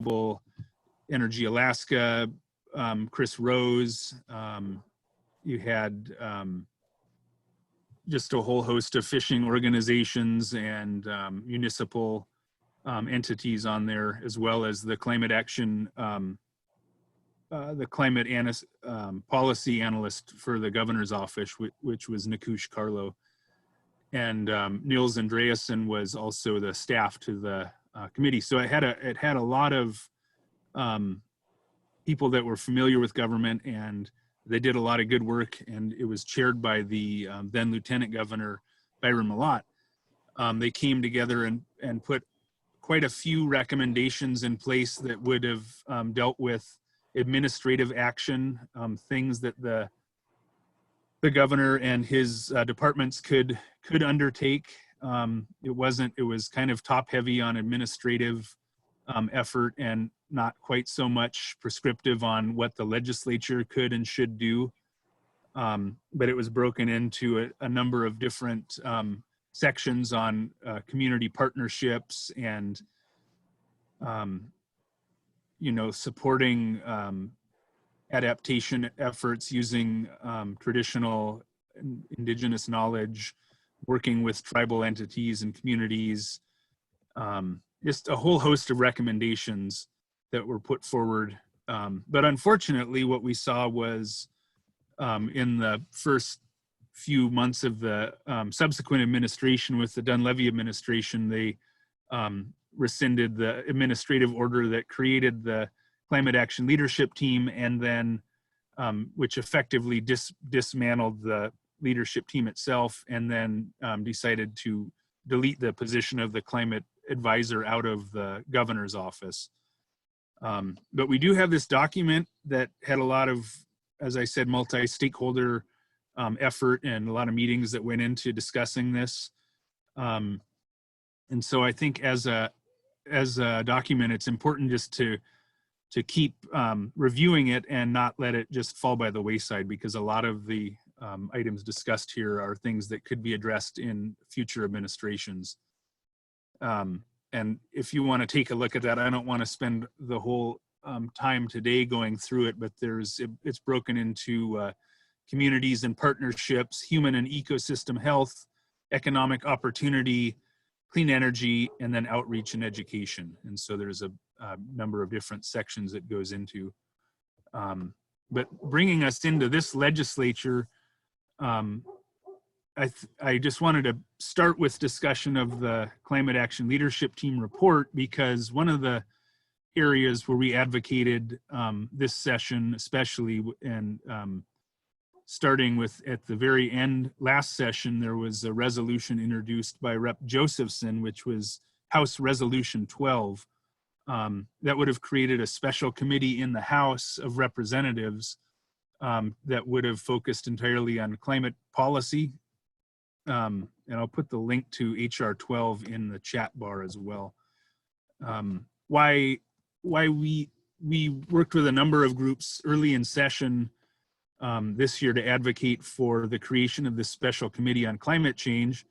Renewable Energy Alaska, Chris Rose. You had just a whole host of fishing organizations and municipal entities on there, as well as the climate action, the climate policy analyst for the governor's office, which was Nikush Carlo. And Niels Andreasen was also the staff to the committee. So it had a lot of people that were familiar with government, and they did a lot of good work, and it was chaired by the then Lieutenant Governor Byron Malott. They came together and put quite a few recommendations in place that would have dealt with administrative action, things that the governor and his departments could undertake. It was kind of top heavy on administrative effort and not quite so much prescriptive on what the legislature could and should do. But it was broken into a number of different sections on community partnerships and, supporting adaptation efforts using traditional indigenous knowledge, working with tribal entities and communities, just a whole host of recommendations that were put forward. But unfortunately, what we saw was in the first few months of the subsequent administration with the Dunleavy administration, they rescinded the administrative order that created the Climate Action Leadership Team, and then which effectively dismantled the leadership team itself, and then decided to delete the position of the climate advisor out of the governor's office. But we do have this document that had a lot of, as I said, multi-stakeholder effort and a lot of meetings that went into discussing this. And so I think as a document, it's important just to keep reviewing it and not let it just fall by the wayside, because a lot of the items discussed here are things that could be addressed in future administrations. And if you want to take a look at that, I don't want to spend the whole time today going through it, but it's broken into communities and partnerships, human and ecosystem health, economic opportunity, clean energy, and then outreach and education. And so there's a number of different sections it goes into. But bringing us into this legislature, I just wanted to start with discussion of the Climate Action Leadership Team report, because one of the areas where we advocated this session, especially, and starting with at the very end, last session, there was a resolution introduced by Rep. Josephson, which was House Resolution 12, that would have created a special committee in the House of Representatives that would have focused entirely on climate policy. And I'll put the link to HR 12 in the chat bar as well. Why we worked with a number of groups early in session this year to advocate for the creation of this special committee on climate change,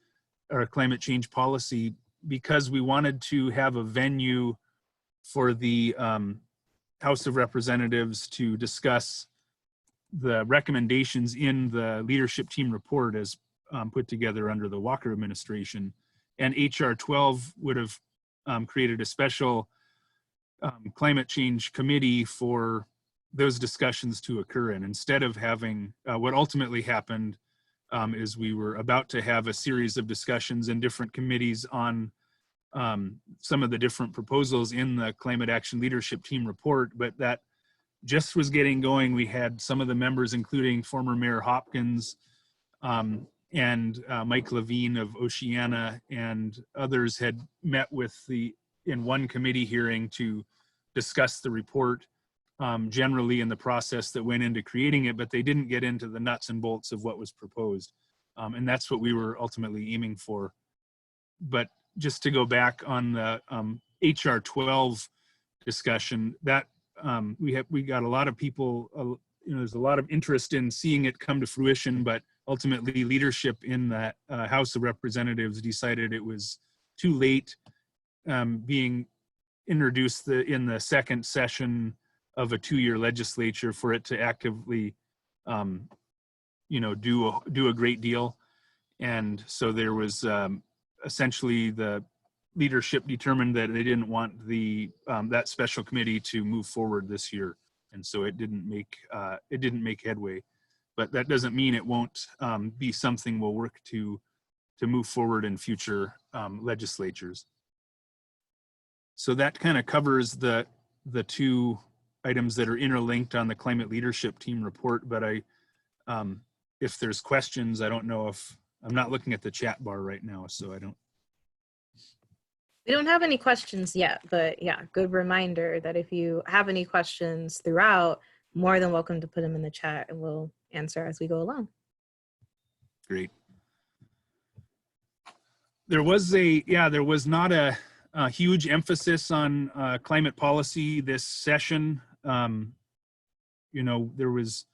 or climate change policy, because we wanted to have a venue for the House of Representatives to discuss the recommendations in the leadership team report as put together under the Walker administration. And HR 12 would have created a special climate change committee for those discussions to occur in, instead of having what ultimately happened is we were about to have a series of discussions in different committees on some of the different proposals in the Climate Action Leadership Team report, but that just was getting going. We had some of the members, including former Mayor Hopkins and Mike Levine of Oceana and others, had met with in one committee hearing to discuss the report generally in the process that went into creating it, but they didn't get into the nuts and bolts of what was proposed. And that's what we were ultimately aiming for. But just to go back on the HR 12 discussion, that we got a lot of people, there's a lot of interest in seeing it come to fruition, but ultimately leadership in the House of Representatives decided it was too late, being introduced in the second session of a 2-year legislature for it to actively, do a great deal. And so there was essentially the leadership determined that they didn't want that special committee to move forward this year, and so it didn't make headway. But that doesn't mean it won't be something we'll work to move forward in future legislatures. So that kind of covers the two items that are interlinked on the climate leadership team report. But if there's questions, I don't know if I'm not looking at the chat bar right now, so I don't. We don't have any questions yet, but yeah, good reminder that if you have any questions throughout, more than welcome to put them in the chat and we'll answer as we go along. Great. There was not a huge emphasis on climate policy this session. There was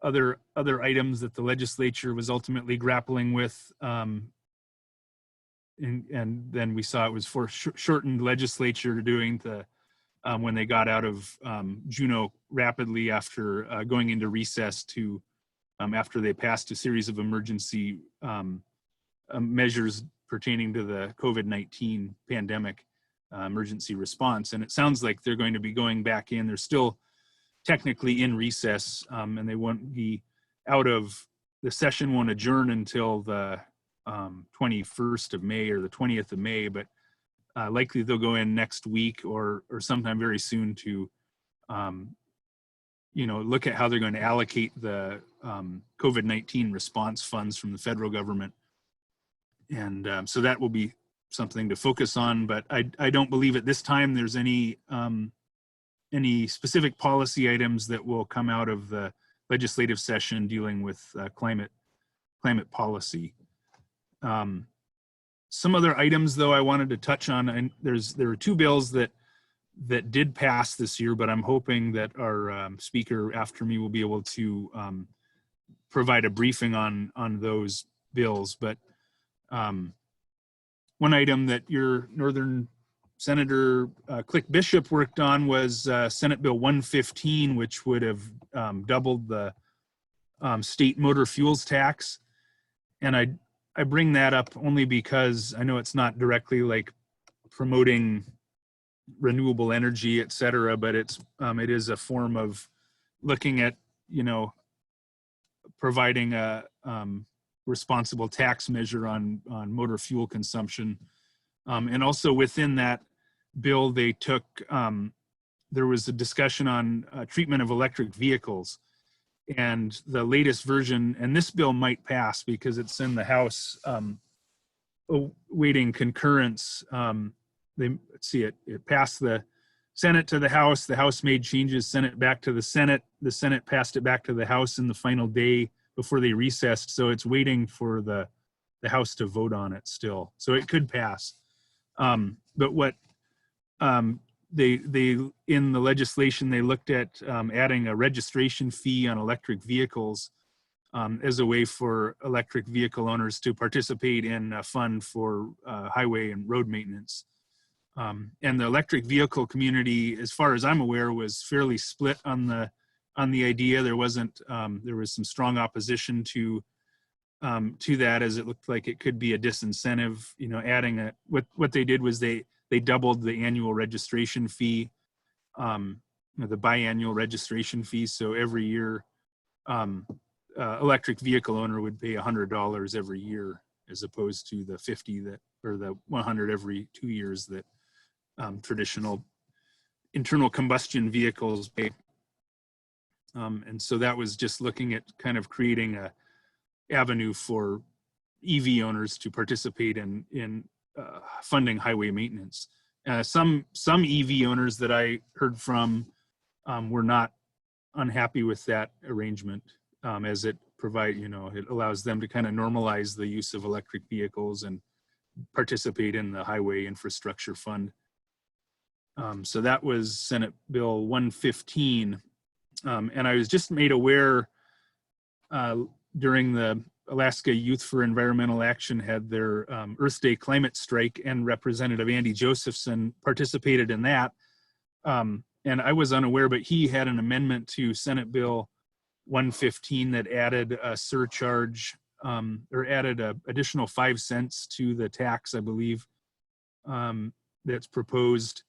other items that the legislature was ultimately grappling with. And then we saw it was for shortened legislature doing when they got out of Juneau rapidly after going into recess to after they passed a series of emergency measures pertaining to the COVID-19 pandemic emergency response. And it sounds like they're going to be going back in. They're still technically in recess, and they won't be out of the session won't adjourn until the 21st of May or the 20th of May, but likely they'll go in next week or sometime very soon to look at how they're going to allocate the COVID-19 response funds from the federal government. And so that will be something to focus on, but I don't believe at this time there's any specific policy items that will come out of the legislative session dealing with climate policy. Some other items, though, I wanted to touch on, and there were two bills that did pass this year, but I'm hoping that our speaker after me will be able to provide a briefing on those bills. But one item that your Northern Senator Click Bishop worked on was Senate Bill 115, which would have doubled the state motor fuels tax. And I bring that up only because I know it's not directly like promoting renewable energy, et cetera, but it is a form of looking at, providing a responsible tax measure on motor fuel consumption. And also within that bill, they took, there was a discussion on treatment of electric vehicles. And the latest version, and this bill might pass because it's in the House awaiting concurrence. Let's see, it passed the Senate to the House made changes, sent it back to the Senate passed it back to the House in the final day before they recessed. So it's waiting for the House to vote on it still. So it could pass. But what they in the legislation, they looked at adding a registration fee on electric vehicles as a way for electric vehicle owners to participate in a fund for highway and road maintenance. And the electric vehicle community, as far as I'm aware, was fairly split on the idea. There was some strong opposition to that, as it looked like it could be a disincentive. Adding what they did was they doubled the annual registration fee, the biannual registration fee. So every year, electric vehicle owner would pay $100 every year, as opposed to the 50 or the 100 every 2 years that traditional internal combustion vehicles pay. And so that was just looking at kind of creating a avenue for EV owners to participate in funding highway maintenance. Some EV owners that I heard from were not unhappy with that arrangement, as it it allows them to kind of normalize the use of electric vehicles and participate in the highway infrastructure fund. So that was Senate Bill 115. And I was just made aware during the Alaska Youth for Environmental Action had their Earth Day climate strike, and Representative Andy Josephson participated in that. And I was unaware, but he had an amendment to Senate Bill 115 that added a surcharge, or added an additional 5 cents to the tax, I believe, that's proposed,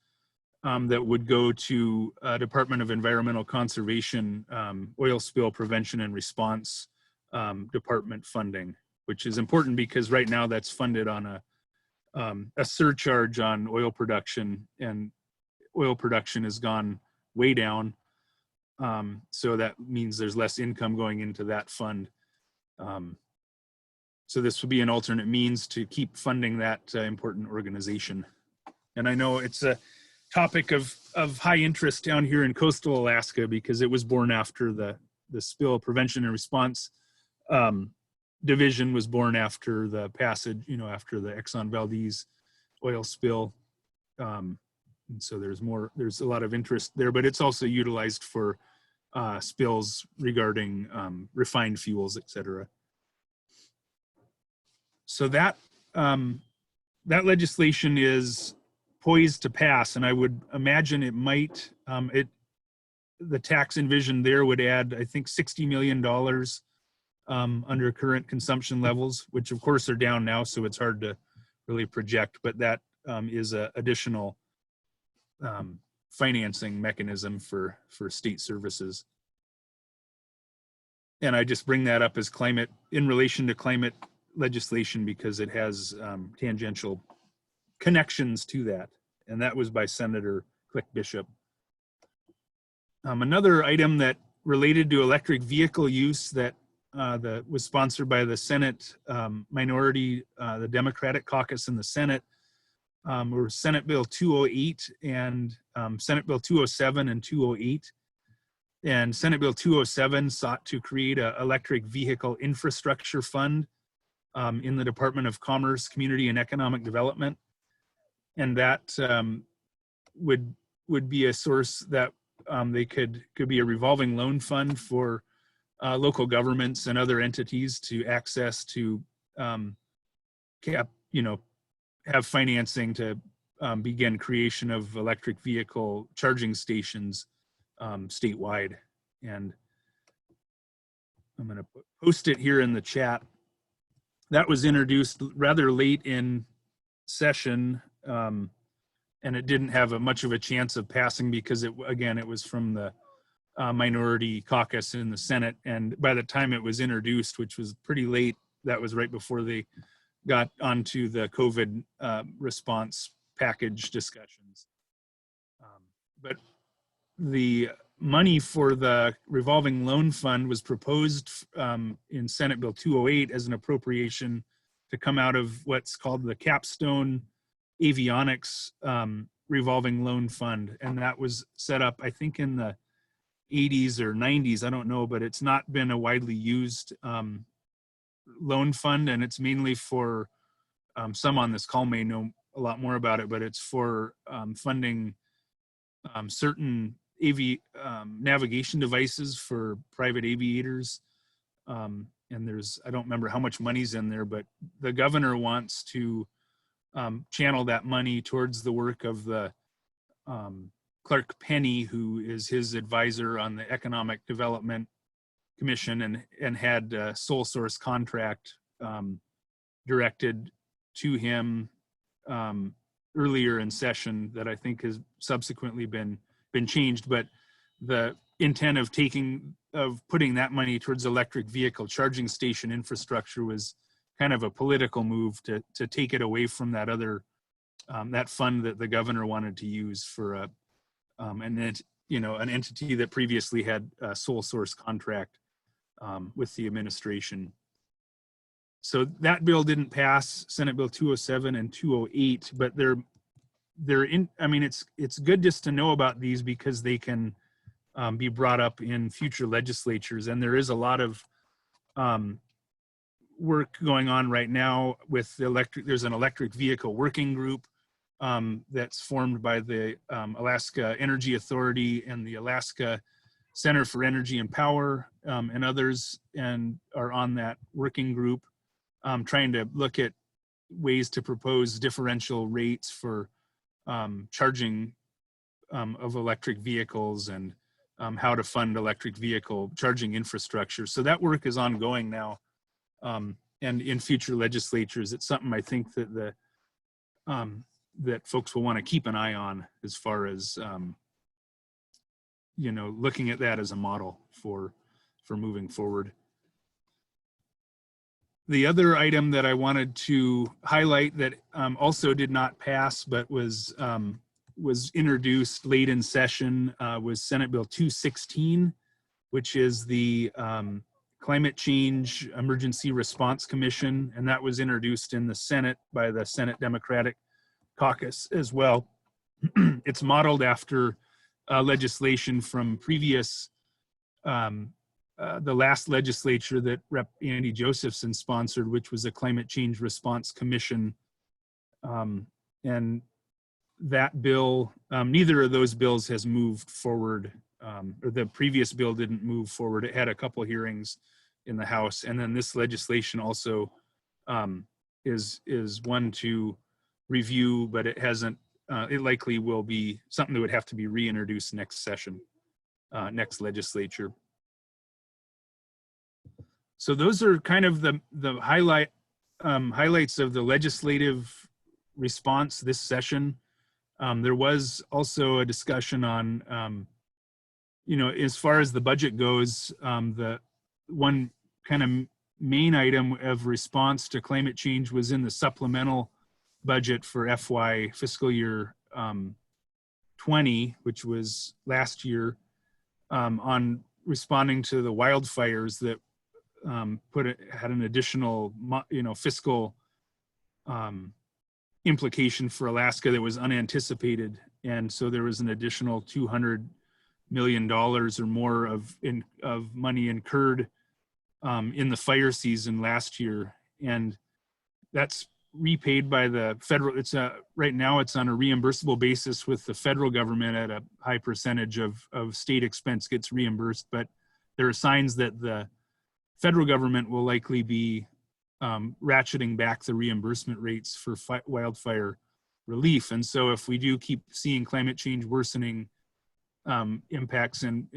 that would go to Department of Environmental Conservation, oil spill prevention and response department funding, which is important because right now that's funded on a surcharge on oil production, and oil production has gone way down. So that means there's less income going into that fund. So this would be an alternate means to keep funding that important organization. And I know it's a topic of high interest down here in coastal Alaska because it was born after the spill prevention and response division was born after the passage, after the Exxon Valdez oil spill. And so there's a lot of interest there, but it's also utilized for spills regarding refined fuels, et cetera. So that legislation is poised to pass, and I would imagine it might, the tax envision there would add, I think, $60 million under current consumption levels, which of course are down now, so it's hard to really project, but that is an additional financing mechanism for state services. And I just bring that up as climate, in relation to climate legislation, because it has tangential connections to that. And that was by Senator Click Bishop. Another item that related to electric vehicle use that was sponsored by the Senate minority, the Democratic caucus in the Senate, were Senate Bill 208 and Senate Bill 207 and 208. And Senate Bill 207 sought to create an electric vehicle infrastructure fund in the Department of Commerce, Community and Economic Development. And that would be a source that they could be a revolving loan fund for local governments and other entities to access to have financing to begin creation of electric vehicle charging stations statewide. And I'm going to post it here in the chat. That was introduced rather late in session, and it didn't have much of a chance of passing because it was from the minority caucus in the Senate. And by the time it was introduced, which was pretty late, that was right before they got onto the COVID response package discussions. But the money for the revolving loan fund was proposed in Senate Bill 208 as an appropriation to come out of what's called the Capstone Avionics revolving loan fund. And that was set up, I think, in the 80s or 90s, I don't know, but it's not been a widely used loan fund, and it's mainly for, some on this call may know a lot more about it, but it's for funding certain navigation devices for private aviators. And I don't remember how much money's in there, but the governor wants to channel that money towards the work of the Clark Penny, who is his advisor on the Economic Development Commission, and had a sole source contract directed to him earlier in session that I think has subsequently been changed. But the intent of putting that money towards electric vehicle charging station infrastructure was kind of a political move to take it away from that other that fund that the governor wanted to use for an entity that previously had a sole source contract with the administration. So that bill didn't pass, Senate Bill 207 and 208, but it's good just to know about these because they can be brought up in future legislatures. And there is a lot of work going on right now with there's an electric vehicle working group that's formed by the Alaska Energy Authority and the Alaska Center for Energy and Power, and others, and are on that working group, trying to look at ways to propose differential rates for charging of electric vehicles, and how to fund electric vehicle charging infrastructure. So that work is ongoing now, and in future legislatures, it's something I think that that folks will want to keep an eye on, as far as looking at that as a model for moving forward. The other item that I wanted to highlight that also did not pass, but was introduced late in session, was Senate Bill 216, which is the Climate Change Emergency Response Commission, and that was introduced in the Senate by the Senate Democratic Caucus as well. It's modeled after legislation from previous, the last legislature that Rep. Andy Josephson sponsored, which was a Climate Change Response Commission. And that bill, neither of those bills has moved forward, or the previous bill didn't move forward. It had a couple hearings in the House, and then this legislation also is one to review, but it hasn't. It likely will be something that would have to be reintroduced next session, next legislature. So those are kind of the highlights of the legislative response this session. There was also a discussion on, as far as the budget goes, the one kind of main item of response to climate change was in the supplemental budget for fiscal year 20, which was last year, on responding to the wildfires that had an additional, fiscal implication for Alaska that was unanticipated. And so there was an additional $200 million or more of money incurred in the fire season last year. And that's repaid by the federal. Right now it's on a reimbursable basis with the federal government at a high percentage of state expense gets reimbursed. But there are signs that the federal government will likely be ratcheting back the reimbursement rates for wildfire relief. And so if we do keep seeing climate change worsening impacts and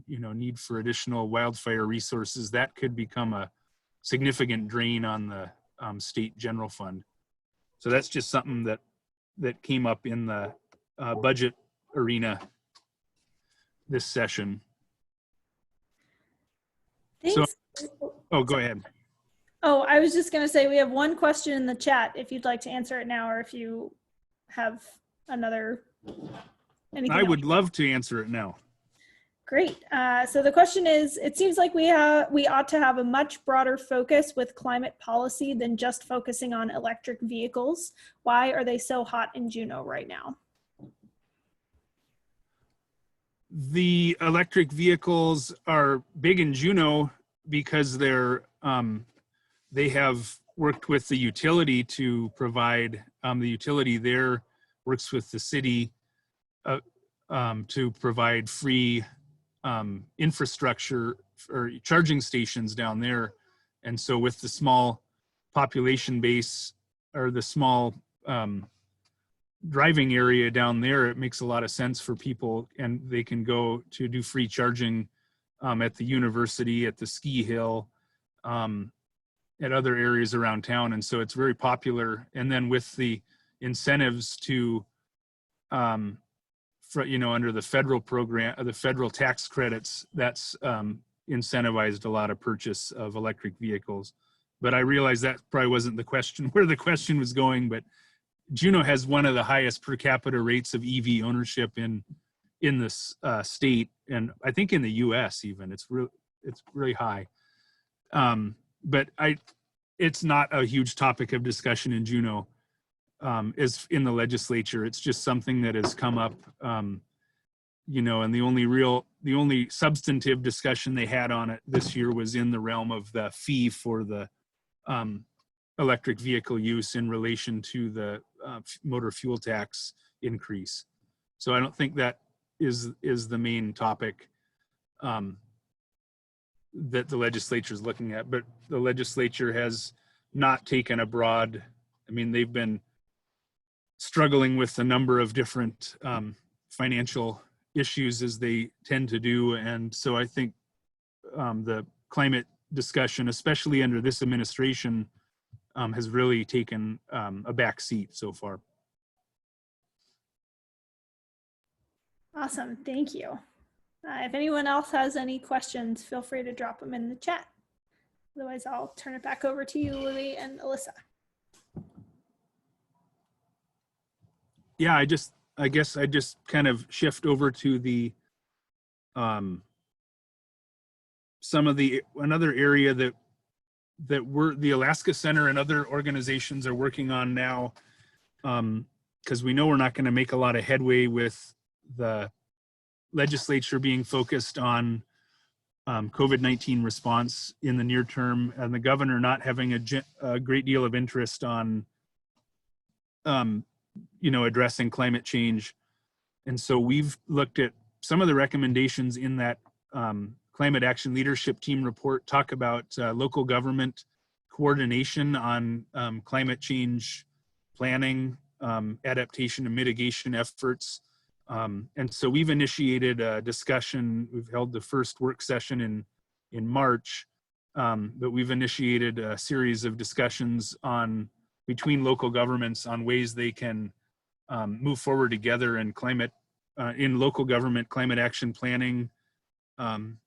need for additional wildfire resources, that could become a significant drain on the state general fund. So that's just something that came up in the budget arena this session. Thanks. Oh, go ahead. Oh, I was just going to say we have one question in the chat if you'd like to answer it now, or if you have anything I would else. love to answer it now. Great. So the question is, it seems like we ought to have a much broader focus with climate policy than just focusing on electric vehicles. Why are they so hot in Juneau right now? The electric vehicles are big in Juneau because they have worked with the utility to provide, the utility there works with the city to provide free infrastructure or charging stations down there. And so with the small population base, or the small driving area down there, it makes a lot of sense for people, and they can go to do free charging at the university, at the ski hill, at other areas around town. And so it's very popular. And then with the incentives to under the federal program, the federal tax credits, that's incentivized a lot of purchase of electric vehicles. But I realize that probably wasn't the question, where the question was going, but Juneau has one of the highest per capita rates of EV ownership in this state, and I think in the US even. It's really high. But it's not a huge topic of discussion in Juneau. Is in the legislature. It's just something that has come up, and the only substantive discussion they had on it this year was in the realm of the fee for the electric vehicle use in relation to the motor fuel tax increase. So I don't think that is the main topic. that the legislature is looking at, but the legislature has not taken a broad, I mean, they've been struggling with a number of different financial issues as they tend to do. And so I think the climate discussion, especially under this administration, has really taken a back seat so far. Awesome, thank you. If anyone else has any questions, feel free to drop them in the chat. Otherwise, I'll turn it back over to you, Louie and Alyssa. Yeah, I guess I just kind of shift over to the another area that the Alaska Center and other organizations are working on now, because we know we're not going to make a lot of headway with the legislature being focused on COVID-19 response in the near term, and the governor not having a great deal of interest on addressing climate change. And so we've looked at some of the recommendations in that climate action leadership team report, talk about local government coordination on climate change planning, adaptation and mitigation efforts. And so we've initiated a discussion. We've held the first work session in March, but we've initiated a series of discussions between local governments on ways they can move forward together in local government climate action planning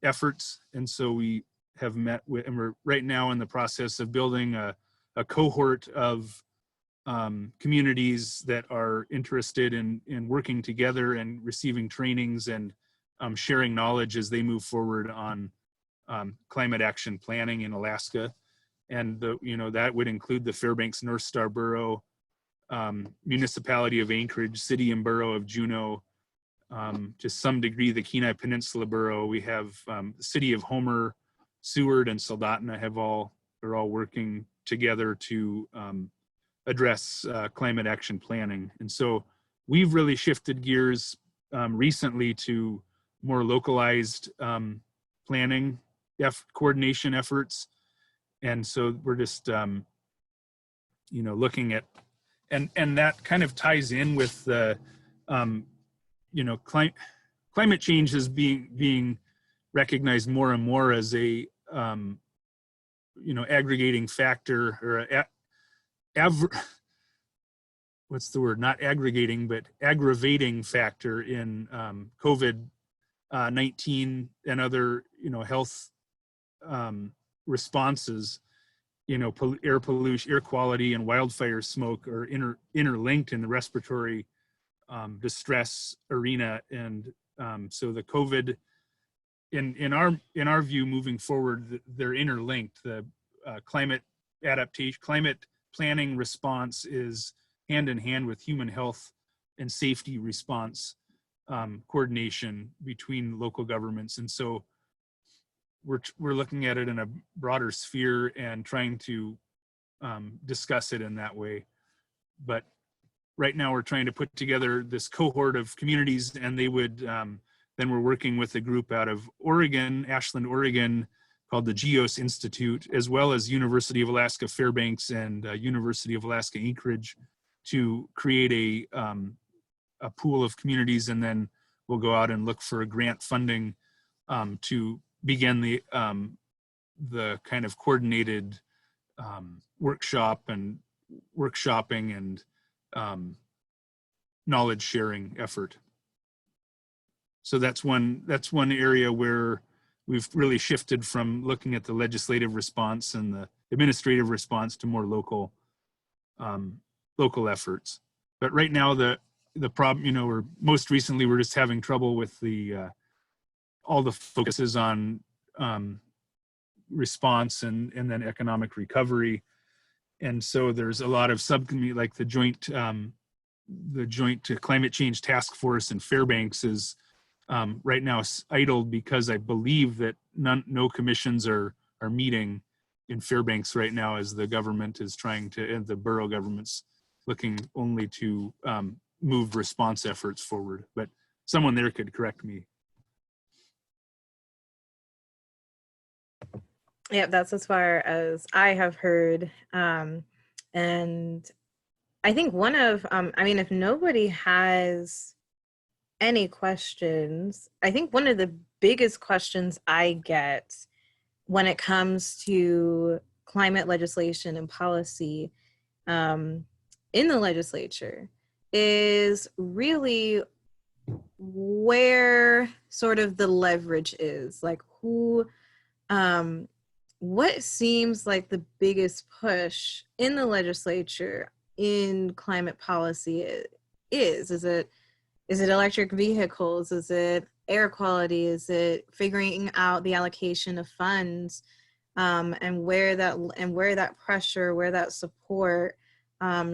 efforts. And so we have met with, and we're right now in the process of building a cohort of communities that are interested in working together and receiving trainings and sharing knowledge as they move forward on climate action planning in Alaska. And that would include the Fairbanks North Star Borough, Municipality of Anchorage, City and Borough of Juneau, to some degree the Kenai Peninsula Borough. We have the City of Homer, Seward, and Soldotna are all working together to address climate action planning. And so we've really shifted gears recently to more localized planning coordination efforts. And so we're just looking at, and that kind of ties in with the climate change is being recognized more and more as a aggregating factor, or what's the word? Not aggregating, but aggravating factor in COVID-19 and other health responses. Air pollution, air quality, and wildfire smoke are interlinked in the respiratory distress arena. And so the COVID, in our view, moving forward, they're interlinked. The climate adaptation, climate planning response is hand in hand with human health and safety response coordination between local governments. And so we're looking at it in a broader sphere and trying to discuss it in that way. But right now we're trying to put together this cohort of communities, and they would, then we're working with a group out of Oregon, Ashland, Oregon, called the GEOS Institute, as well as University of Alaska Fairbanks and University of Alaska Anchorage, to create a pool of communities. And then we'll go out and look for grant funding to begin the kind of coordinated workshopping and knowledge sharing effort. So that's one area where we've really shifted from looking at the legislative response and the administrative response to more local efforts. But right now the problem, or most recently, we're just having trouble with all the focuses on response and then economic recovery. And so there's a lot of subcommittee, like the joint climate change task force in Fairbanks is right now idled because I believe that no commissions are meeting in Fairbanks right now, as the government is trying to, and the borough government's looking only to move response efforts forward. But someone there could correct me. Yeah, that's as far as I have heard. And I think one of, I mean, if nobody has any questions, I think one of the biggest questions I get when it comes to climate legislation and policy um, in the legislature is really where sort of the leverage is, like who, what seems like the biggest push in the legislature in climate policy is it electric vehicles? Is it air quality? Is it figuring out the allocation of funds, and where that pressure, where that support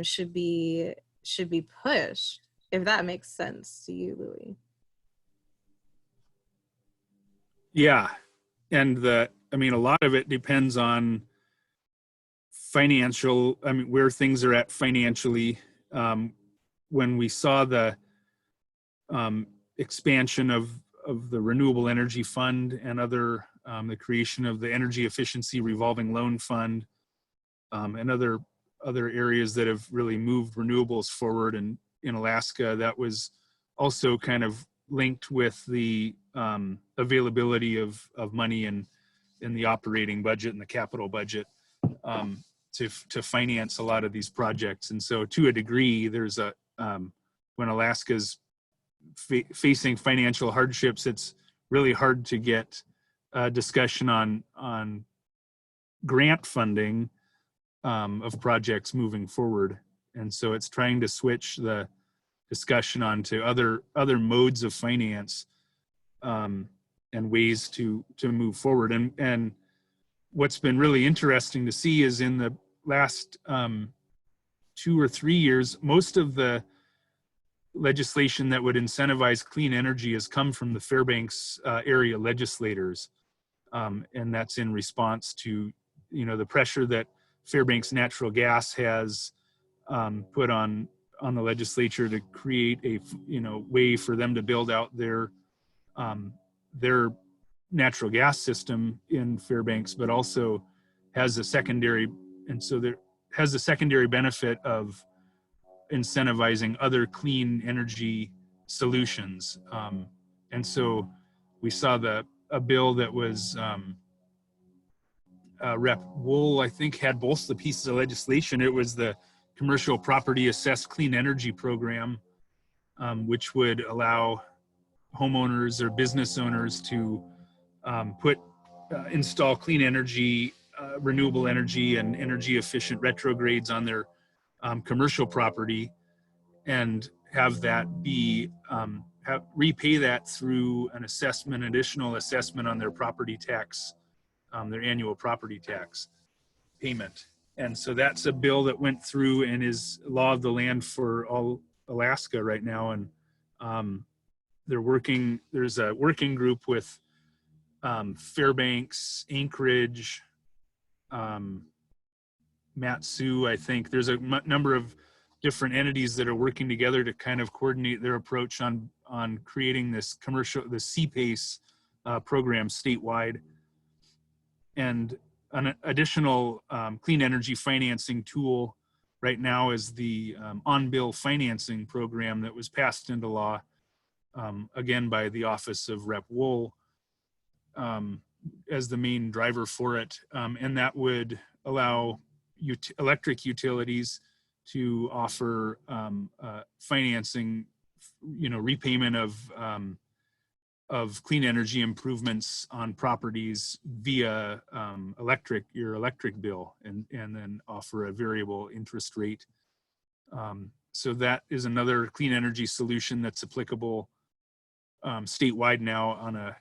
should be pushed? If that makes sense to you, Louie. Yeah, and I mean, a lot of it depends on financial. I mean, where things are at financially. When we saw the expansion of the renewable energy fund and other the creation of the energy efficiency revolving loan fund, and other areas that have really moved renewables forward in Alaska, that was also kind of linked with the availability of money in the operating budget and the capital budget to finance a lot of these projects. And so to a degree, there's a when Alaska's facing financial hardships, it's really hard to get discussion on grant funding of projects moving forward. And so it's trying to switch the discussion onto other modes of finance and ways to move forward. And what's been really interesting to see is in the last 2 or 3 years, most of the legislation that would incentivize clean energy has come from the Fairbanks area legislators. And that's in response to, the pressure that Fairbanks Natural Gas has put on the legislature to create a, way for them to build out their natural gas system in Fairbanks, but also has a secondary, and so there has a secondary benefit of incentivizing other clean energy solutions. And so we saw a bill that was Rep. Wool, I think, had both the pieces of legislation. It was the Commercial Property Assessed Clean Energy Program, which would allow homeowners or business owners to install clean energy, renewable energy, and energy efficient retrogrades on their commercial property, and have that be repay that through an additional assessment on their property tax, their annual property tax payment. And so that's a bill that went through and is law of the land for all Alaska right now. And there's a working group with Fairbanks, Anchorage, Matsu, I think. There's a number of different entities that are working together to kind of coordinate their approach on creating this the CPACE program statewide. And an additional clean energy financing tool right now is the on-bill financing program that was passed into law, again, by the Office of Rep. Wool as the main driver for it. And that would allow electric utilities to offer financing, repayment of clean energy improvements on properties via your electric bill, and then offer a variable interest rate. So that is another clean energy solution that's applicable statewide now on a,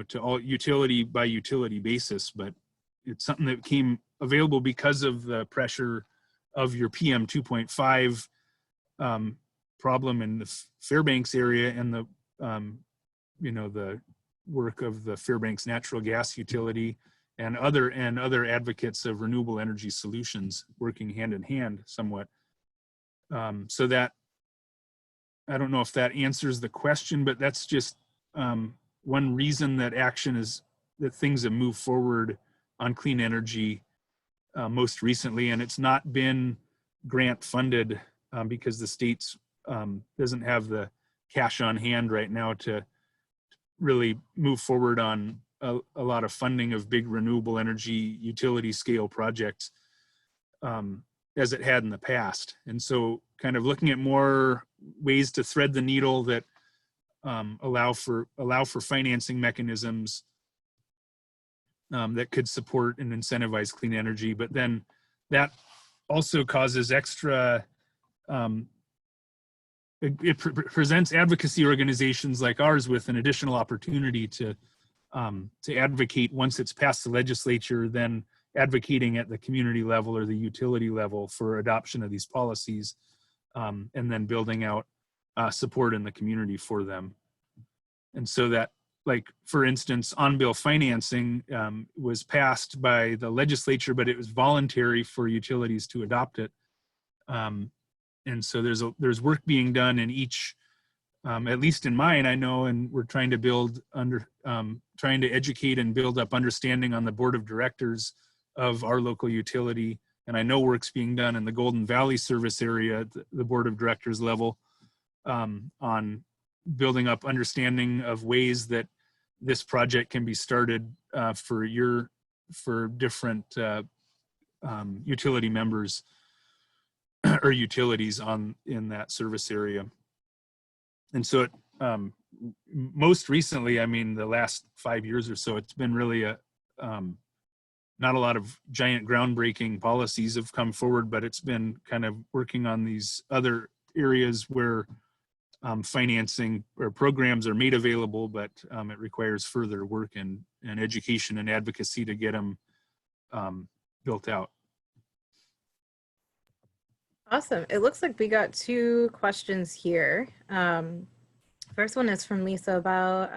to all utility by utility basis, but it's something that became available because of the pressure of your PM 2.5 problem in the Fairbanks area, and the the work of the Fairbanks Natural Gas Utility and other advocates of renewable energy solutions working hand in hand somewhat. So that, I don't know if that answers the question, but that's just one reason that things have moved forward on clean energy most recently, and it's not been grant funded because the state's doesn't have the cash on hand right now to really move forward on a lot of funding of big renewable energy utility scale projects as it had in the past. And so kind of looking at more ways to thread the needle that allow for financing mechanisms that could support and incentivize clean energy, but then that also causes extra, it presents advocacy organizations like ours with an additional opportunity to advocate once it's passed the legislature, then advocating at the community level or the utility level for adoption of these policies, and then building out support in the community for them. And so that, like, for instance, on-bill financing was passed by the legislature, but it was voluntary for utilities to adopt it. And so there's work being done in each, at least in mine, I know, and we're trying to trying to educate and build up understanding on the board of directors of our local utility. And I know work's being done in the Golden Valley service area at the board of directors level on building up understanding of ways that this project can be started for different utility members or utilities in that service area. And so most recently, I mean, the last 5 years or so, it's been really not a lot of giant groundbreaking policies have come forward, but it's been kind of working on these other areas where financing or programs are made available, but it requires further work and education and advocacy to get them built out. Awesome. It looks like we got 2 questions here. First one is from Lisa about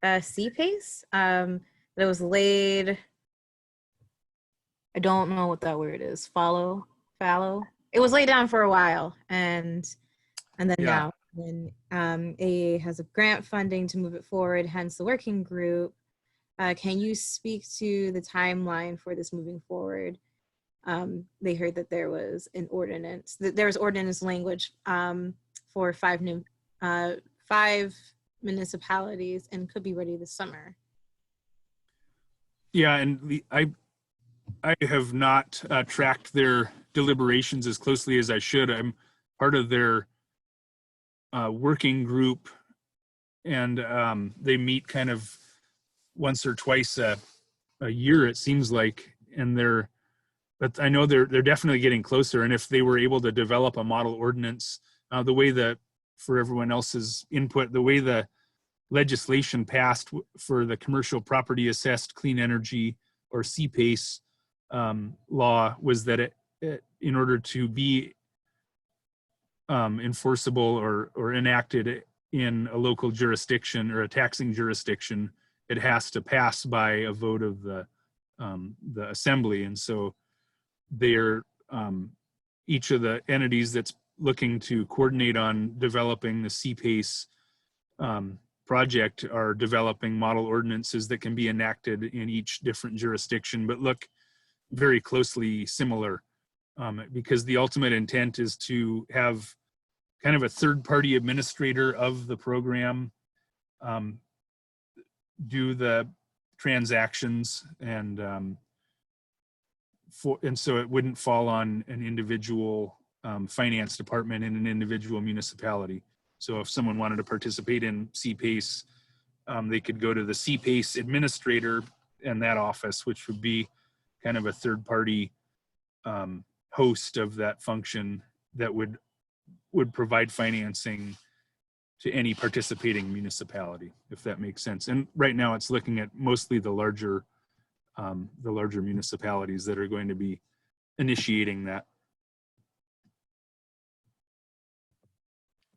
CPACE that was laid. I don't know what that word is. Fallow. It was laid down for a while, and then now, when AA has a grant funding to move it forward, hence the working group. Can you speak to the timeline for this moving forward? They heard that there was an ordinance, that there was ordinance language for 5 municipalities and could be ready this summer. Yeah, and I have not tracked their deliberations as closely as I should. I'm part of their working group, and they meet kind of once or twice a year, it seems like, and but I know they're definitely getting closer. And if they were able to develop a model ordinance, the way that, for everyone else's input, the way the legislation passed for the commercial property assessed clean energy or CPACE law was that it in order to be enforceable or enacted in a local jurisdiction or a taxing jurisdiction, it has to pass by a vote of the assembly. And so they're each of the entities that's looking to coordinate on developing the CPACE project are developing model ordinances that can be enacted in each different jurisdiction, but look very closely similar, because the ultimate intent is to have kind of a third-party administrator of the program do the transactions, and so it wouldn't fall on an individual finance department in an individual municipality. So if someone wanted to participate in CPACE, they could go to the CPACE administrator in that office, which would be kind of a third-party host of that function that would provide financing to any participating municipality, if that makes sense. And right now it's looking at mostly the larger municipalities that are going to be initiating that.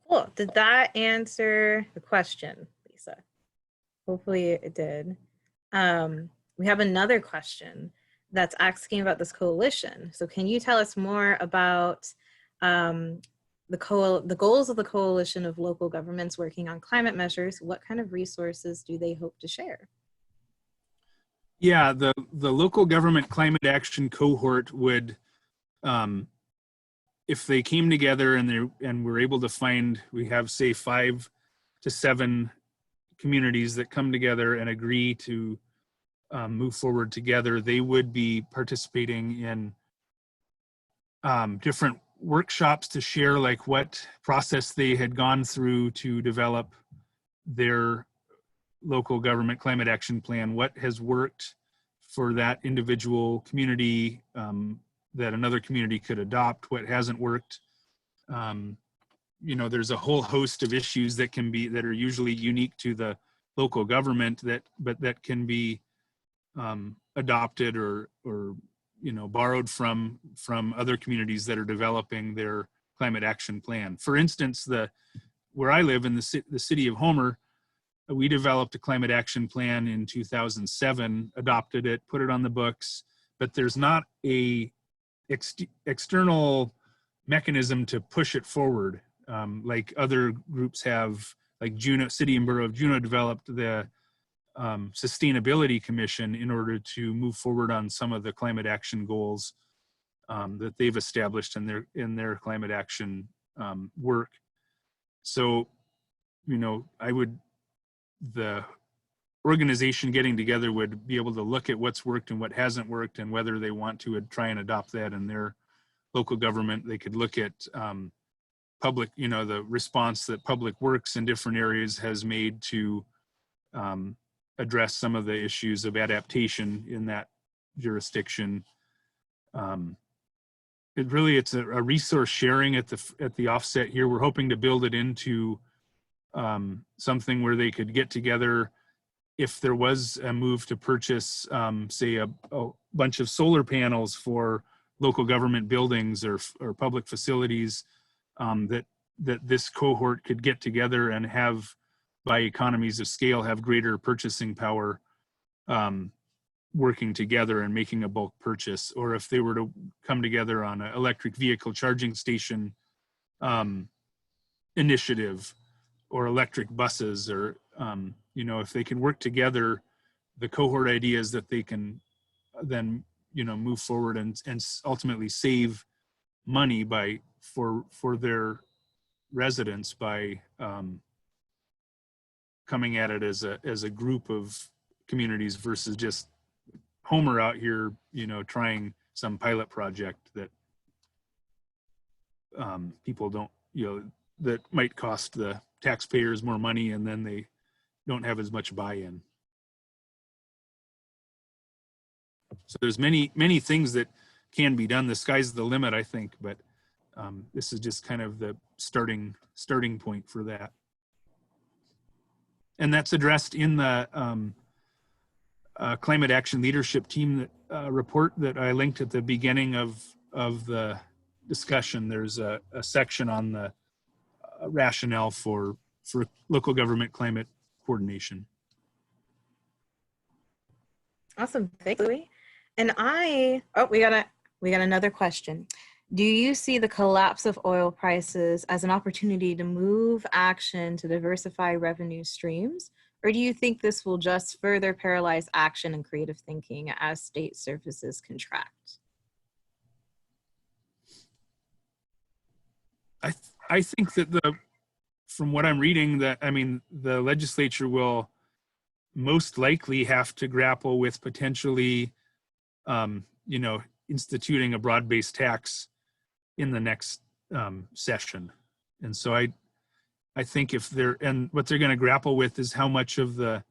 Cool. Did that answer the question, Lisa? Hopefully it did. We have another question that's asking about this coalition. So can you tell us more about the goals of the coalition of local governments working on climate measures? What kind of resources do they hope to share? Yeah, the local government climate action cohort would, if they came together and were able to find, we have say 5 to 7 communities that come together and agree to move forward together, they would be participating in different workshops to share like what process they had gone through to develop their local government climate action plan, what has worked for that individual community that another community could adopt, what hasn't worked. You know, there's a whole host of issues that are usually unique to the local government but that can be adopted or you know, borrowed from other communities that are developing their climate action plan. For instance, where I live in the city of Homer, we developed a climate action plan in 2007, adopted it, put it on the books, but there's not a external mechanism to push it forward. Like other groups have, like Juneau, City and Borough of Juneau developed the Sustainability Commission in order to move forward on some of the climate action goals that they've established in their climate action work. So, you know, the organization getting together would be able to look at what's worked and what hasn't worked and whether they want to try and adopt that in their local government. They could look at public, you know, the response that Public Works in different areas has made to address some of the issues of adaptation in that jurisdiction. It's a resource sharing at the offset here. We're hoping to build it into something where they could get together if there was a move to purchase, say, a bunch of solar panels for local government buildings or public facilities, that this cohort could get together and have, by economies of scale, have greater purchasing power, working together and making a bulk purchase. Or if they were to come together on an electric vehicle charging station initiative, or electric buses, or you know, if they can work together, the cohort idea is that they can then, you know, move forward and ultimately save money for their residents by coming at it as a group of communities versus just Homer out here, you know, trying some pilot project that people don't, you know, that might cost the taxpayers more money and then they don't have as much buy-in. So there's many things that can be done. The sky's the limit, I think, but this is just kind of the starting point for that. And that's addressed in the climate action leadership team report that I linked at the beginning of the discussion. There's a section on the rationale for local government climate coordination. Awesome, thanks, Louie. And we got another question. Do you see the collapse of oil prices as an opportunity to move action to diversify revenue streams? Or do you think this will just further paralyze action and creative thinking as state services contract? I think that from what I'm reading, that, I mean, the legislature will most likely have to grapple with potentially, you know, instituting a broad-based tax in the next session. And so I think what they're going to grapple with is how much of the,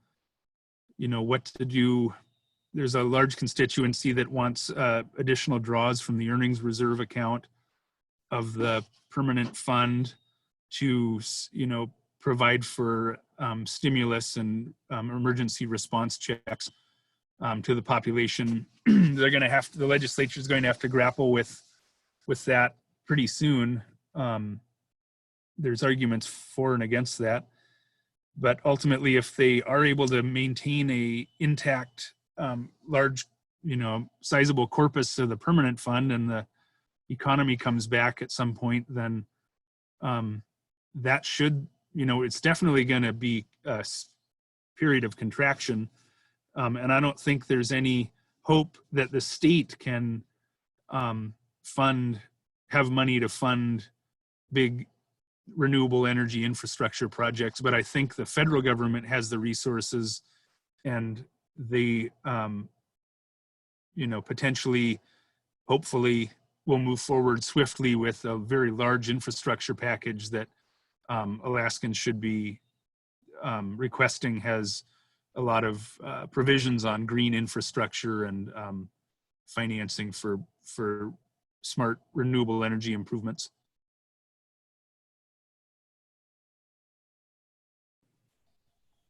you know, what to do. There's a large constituency that wants additional draws from the earnings reserve account of the permanent fund to, you know, provide for stimulus and emergency response checks to the population. The legislature is going to have to grapple with that pretty soon. There's arguments for and against that, but ultimately, if they are able to maintain a intact, large, you know, sizable corpus of the permanent fund, and the economy comes back at some point, then that should, you know, it's definitely going to be a period of contraction, And I don't think there's any hope that the state can have money to fund big renewable energy infrastructure projects, but I think the federal government has the resources, and they, potentially, hopefully, will move forward swiftly with a very large infrastructure package that Alaskans should be requesting. Has a lot of provisions on green infrastructure and financing for smart renewable energy improvements.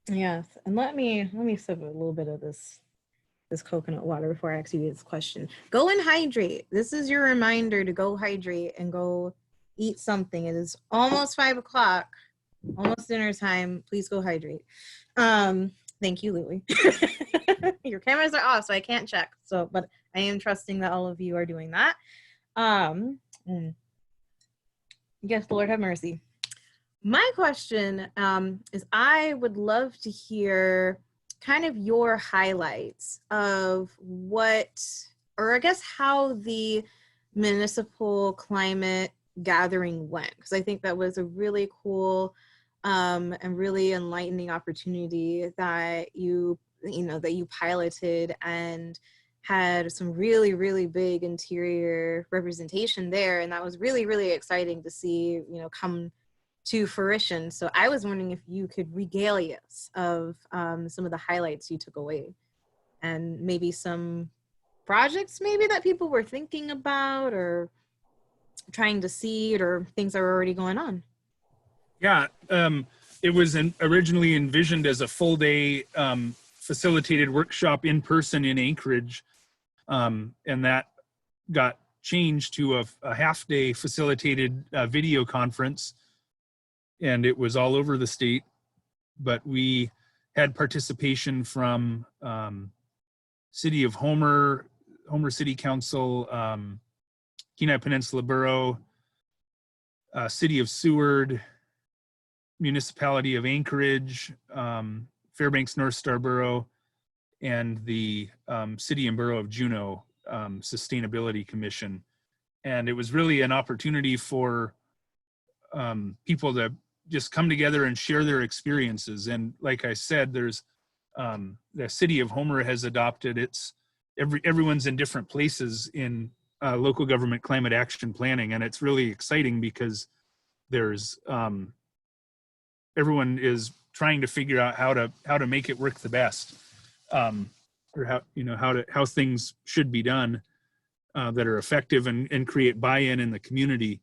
Yes, and let me sip a little bit of this coconut water before I ask you this question. Go and hydrate. This is your reminder to go hydrate and go eat something. It is almost 5 o'clock, almost dinner time. Please go hydrate. Thank you, Louie. Your cameras are off, so I can't check. But I am trusting that all of you are doing that. Yes, Lord have mercy. My question is, I would love to hear kind of your highlights of or I guess how the municipal climate gathering went, because I think that was a really cool and really enlightening opportunity that you piloted and had some really, really big interior representation there. And that was really, really exciting to see, come to fruition. So I was wondering if you could regale us of some of the highlights you took away, and maybe some projects maybe that people were thinking about or trying to seed, or things that are already going on. Yeah, it was originally envisioned as a full day facilitated workshop in person in Anchorage, and that got changed to a half day facilitated video conference, and it was all over the state. But we had participation from City of Homer City Council, Kenai Peninsula Borough, City of Seward, Municipality of Anchorage, Fairbanks North Star Borough, and the City and Borough of Juneau Sustainability Commission. And it was really an opportunity for people to just come together and share their experiences. And like I said, there's the City of Homer has adopted everyone's in different places in local government climate action planning. And it's really exciting because there's everyone is trying to figure out how to make it work the best, or how things should be done that are effective and create buy-in in the community.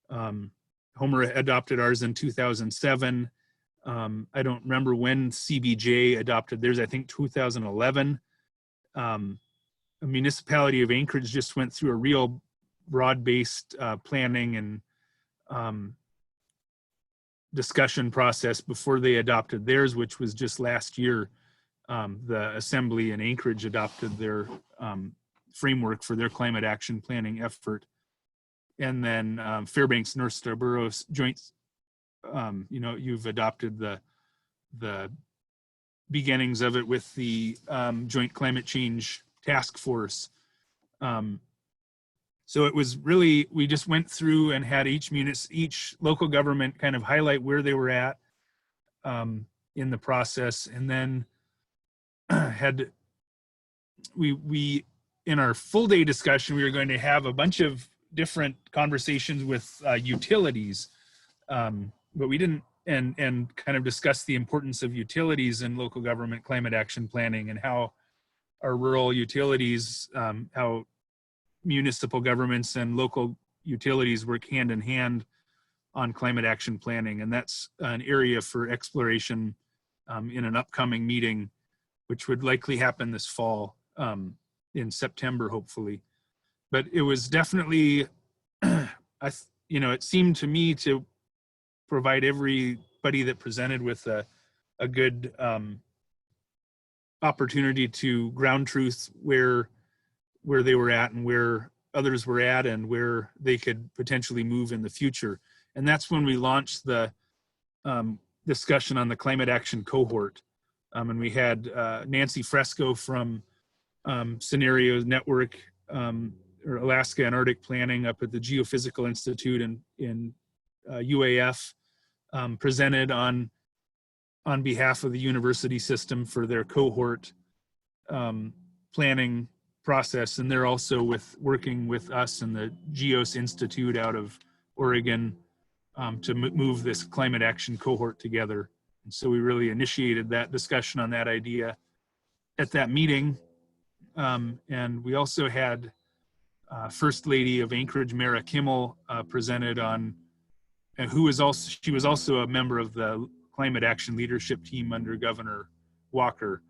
Homer adopted ours in 2007. I don't remember when CBJ adopted theirs. I think 2011. A municipality of Anchorage just went through a real broad-based planning and discussion process before they adopted theirs, which was just last year. The Assembly in Anchorage adopted their framework for their climate action planning effort. And then Fairbanks North Star Borough joint, you've adopted the beginnings of it with the Joint Climate Change Task Force. So it was really, we just went through and had each local government kind of highlight where they were at in the process. And then we in our full day discussion, we were going to have a bunch of different conversations with utilities, but we didn't, and kind of discuss the importance of utilities in local government climate action planning, and how our rural utilities, how municipal governments and local utilities work hand in hand on climate action planning. And that's an area for exploration in an upcoming meeting, which would likely happen this fall, in September, hopefully. But it was definitely, it seemed to me to provide everybody that presented with a good opportunity to ground truth where they were at and where others were at and where they could potentially move in the future. And that's when we launched the discussion on the climate action cohort. And we had Nancy Fresco from Scenarios Network, or Alaska and Arctic Planning up at the Geophysical Institute in UAF, presented on behalf of the university system for their cohort planning process. And they're also working with us and the GEOS Institute out of Oregon to move this climate action cohort together. And so we really initiated that discussion on that idea at that meeting. And we also had First Lady of Anchorage, Mara Kimmel, presented on, and she was also a member of the climate action leadership team under Governor Walker,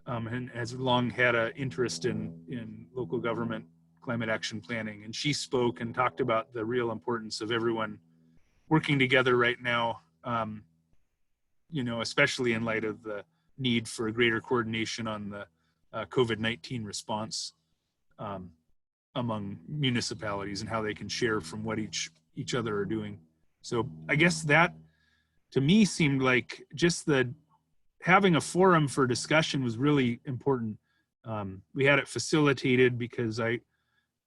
and has long had an interest in local government climate action planning. And she spoke and talked about the real importance of everyone working together right now, especially in light of the need for greater coordination on the COVID-19 response among municipalities and how they can share from what each other are doing. So I guess that to me seemed like just having a forum for discussion was really important. We had it facilitated because I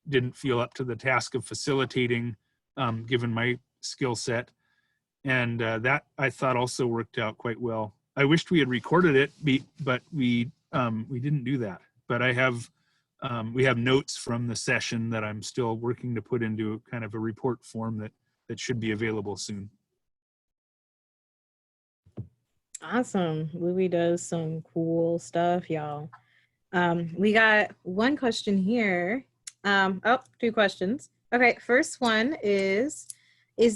didn't feel up to the task of facilitating, given my skill set. And that I thought also worked out quite well. I wished we had recorded it, but we didn't do that. But we have notes from the session that I'm still working to put into kind of a report form that should be available soon. Awesome. Louie does some cool stuff, y'all. We got one question here. Two questions. Okay, first one is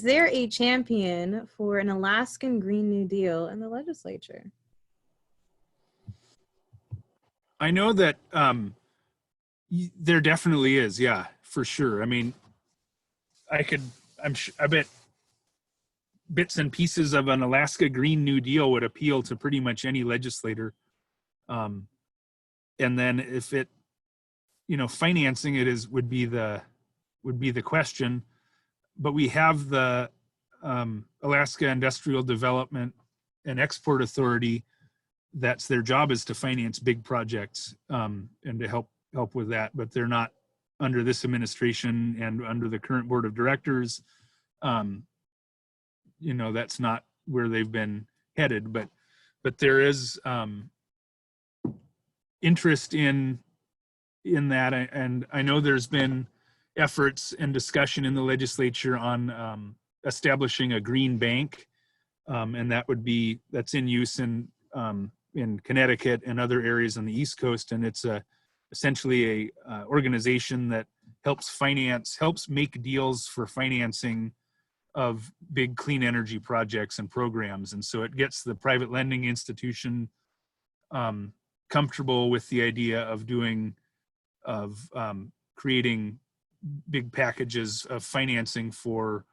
there a champion for an Alaskan Green New Deal in the legislature? I know that there definitely is, yeah, for sure. I mean, I bet bits and pieces of an Alaska Green New Deal would appeal to pretty much any legislator. And then if it, financing it would be the question. But we have the Alaska Industrial Development and Export Authority. That's their job, is to finance big projects and to help with that. But they're not under this administration and under the current board of directors. That's not where they've been headed. But there is interest in that, and I know there's been efforts and discussion in the legislature on establishing a green bank, and that's in use in Connecticut and other areas on the East Coast, and it's essentially a organization that helps make deals for financing of big clean energy projects and programs. And so it gets the private lending institution comfortable with the idea of creating big packages of financing for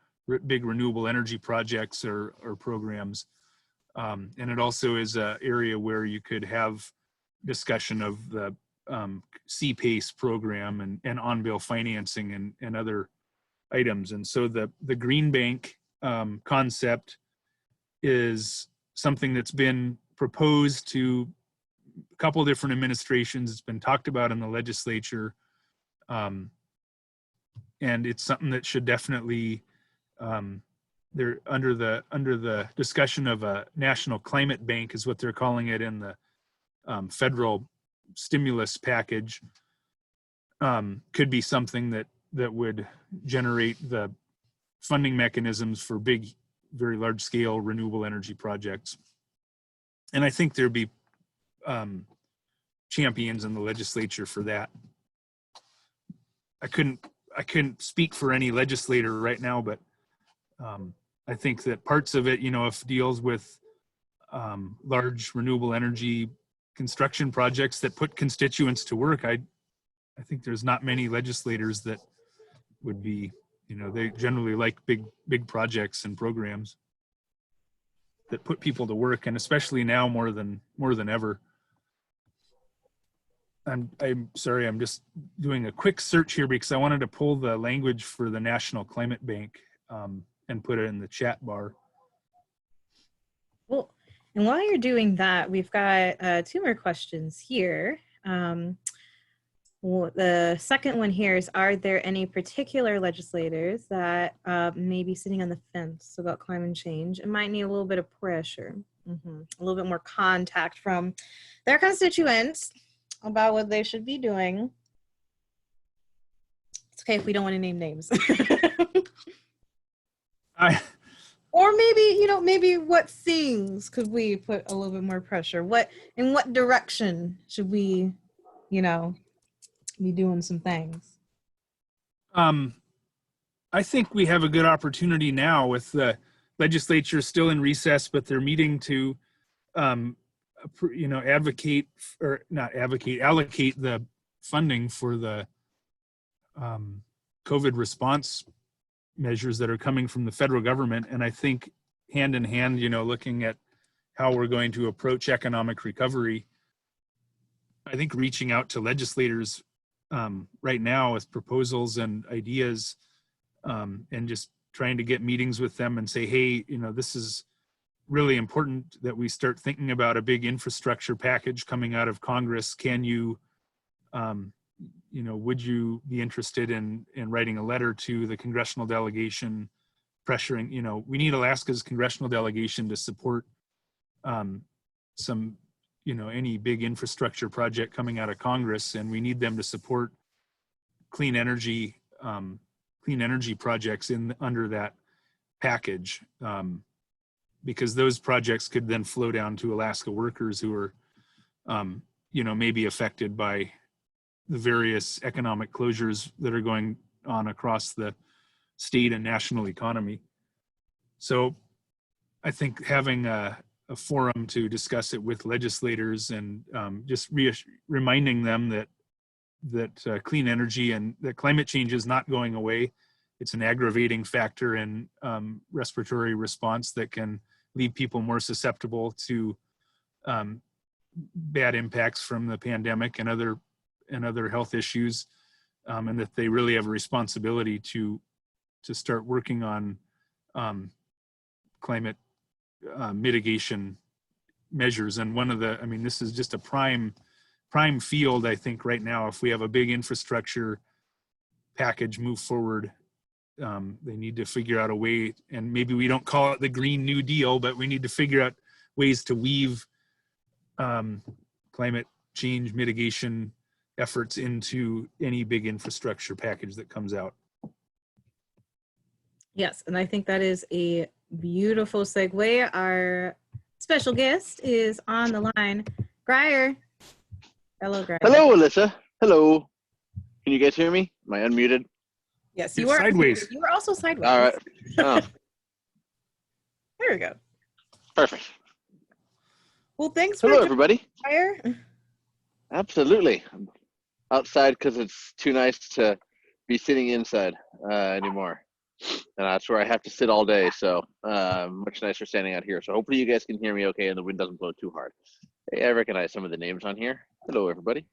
big renewable energy projects or programs. And it also is an area where you could have discussion of the CPACE program and on-bill financing and other items. And so the green bank concept is something that's been proposed to a couple of different administrations. It's been talked about in the legislature. And it's something that should definitely, they're under the discussion of a national climate bank is what they're calling it in the federal stimulus package, could be something that would generate the funding mechanisms for big, very large scale renewable energy projects. And I think there'd be champions in the legislature for that. I couldn't speak for any legislator right now, but I think that parts of it, if deals with large renewable energy construction projects that put constituents to work, I think there's not many legislators that would be, they generally like big projects and programs that put people to work, and especially now more than ever. I'm sorry, I'm just doing a quick search here because I wanted to pull the language for the National Climate Bank and put it in the chat bar. Well, And while you're doing that, we've got 2 more questions here. The second one here is, are there any particular legislators that may be sitting on the fence about climate change and might need a little bit of pressure, a little bit more contact from their constituents about what they should be doing? It's okay if we don't want to name names. Or maybe, maybe what things could we put a little bit more pressure? In what direction should we, be doing some things? I think we have a good opportunity now with the legislature still in recess, but they're meeting to, allocate the funding for the COVID response measures that are coming from the federal government. And I think hand in hand, looking at how we're going to approach economic recovery, I think reaching out to legislators right now with proposals and ideas, and just trying to get meetings with them and say, hey, this is really important that we start thinking about a big infrastructure package coming out of Congress. Can you, would you be interested in writing a letter to the congressional delegation pressuring, we need Alaska's congressional delegation to support some, any big infrastructure project coming out of Congress, and we need them to support clean energy projects under that package, because those projects could then flow down to Alaska workers who are, maybe affected by the various economic closures that are going on across the state and national economy. So I think having a forum to discuss it with legislators and just reminding them that clean energy and that climate change is not going away. It's an aggravating factor in respiratory response that can leave people more susceptible to bad impacts from the pandemic and other health issues, and that they really have a responsibility to start working on climate mitigation measures. And this is just a prime field, I think, right now. If we have a big infrastructure package move forward, they need to figure out a way, and maybe we don't call it the Green New Deal, but we need to figure out ways to weave climate change mitigation efforts into any big infrastructure package that comes out. Yes, and I think that is a beautiful segue. Our special guest is on the line. Grier. Hello, Grier. Hello, Alyssa. Hello. Can you guys hear me? Am I unmuted? Yes, You're sideways. You were also sideways. All right. Oh, There we go. perfect. Well, thanks Hello, for everybody. Grier. Absolutely. I'm outside because it's too nice to be sitting inside anymore. And that's where I have to sit all day. So much nicer standing out here. So hopefully you guys can hear me okay and the wind doesn't blow too hard. Hey, I recognize some of the names on here. Hello, everybody.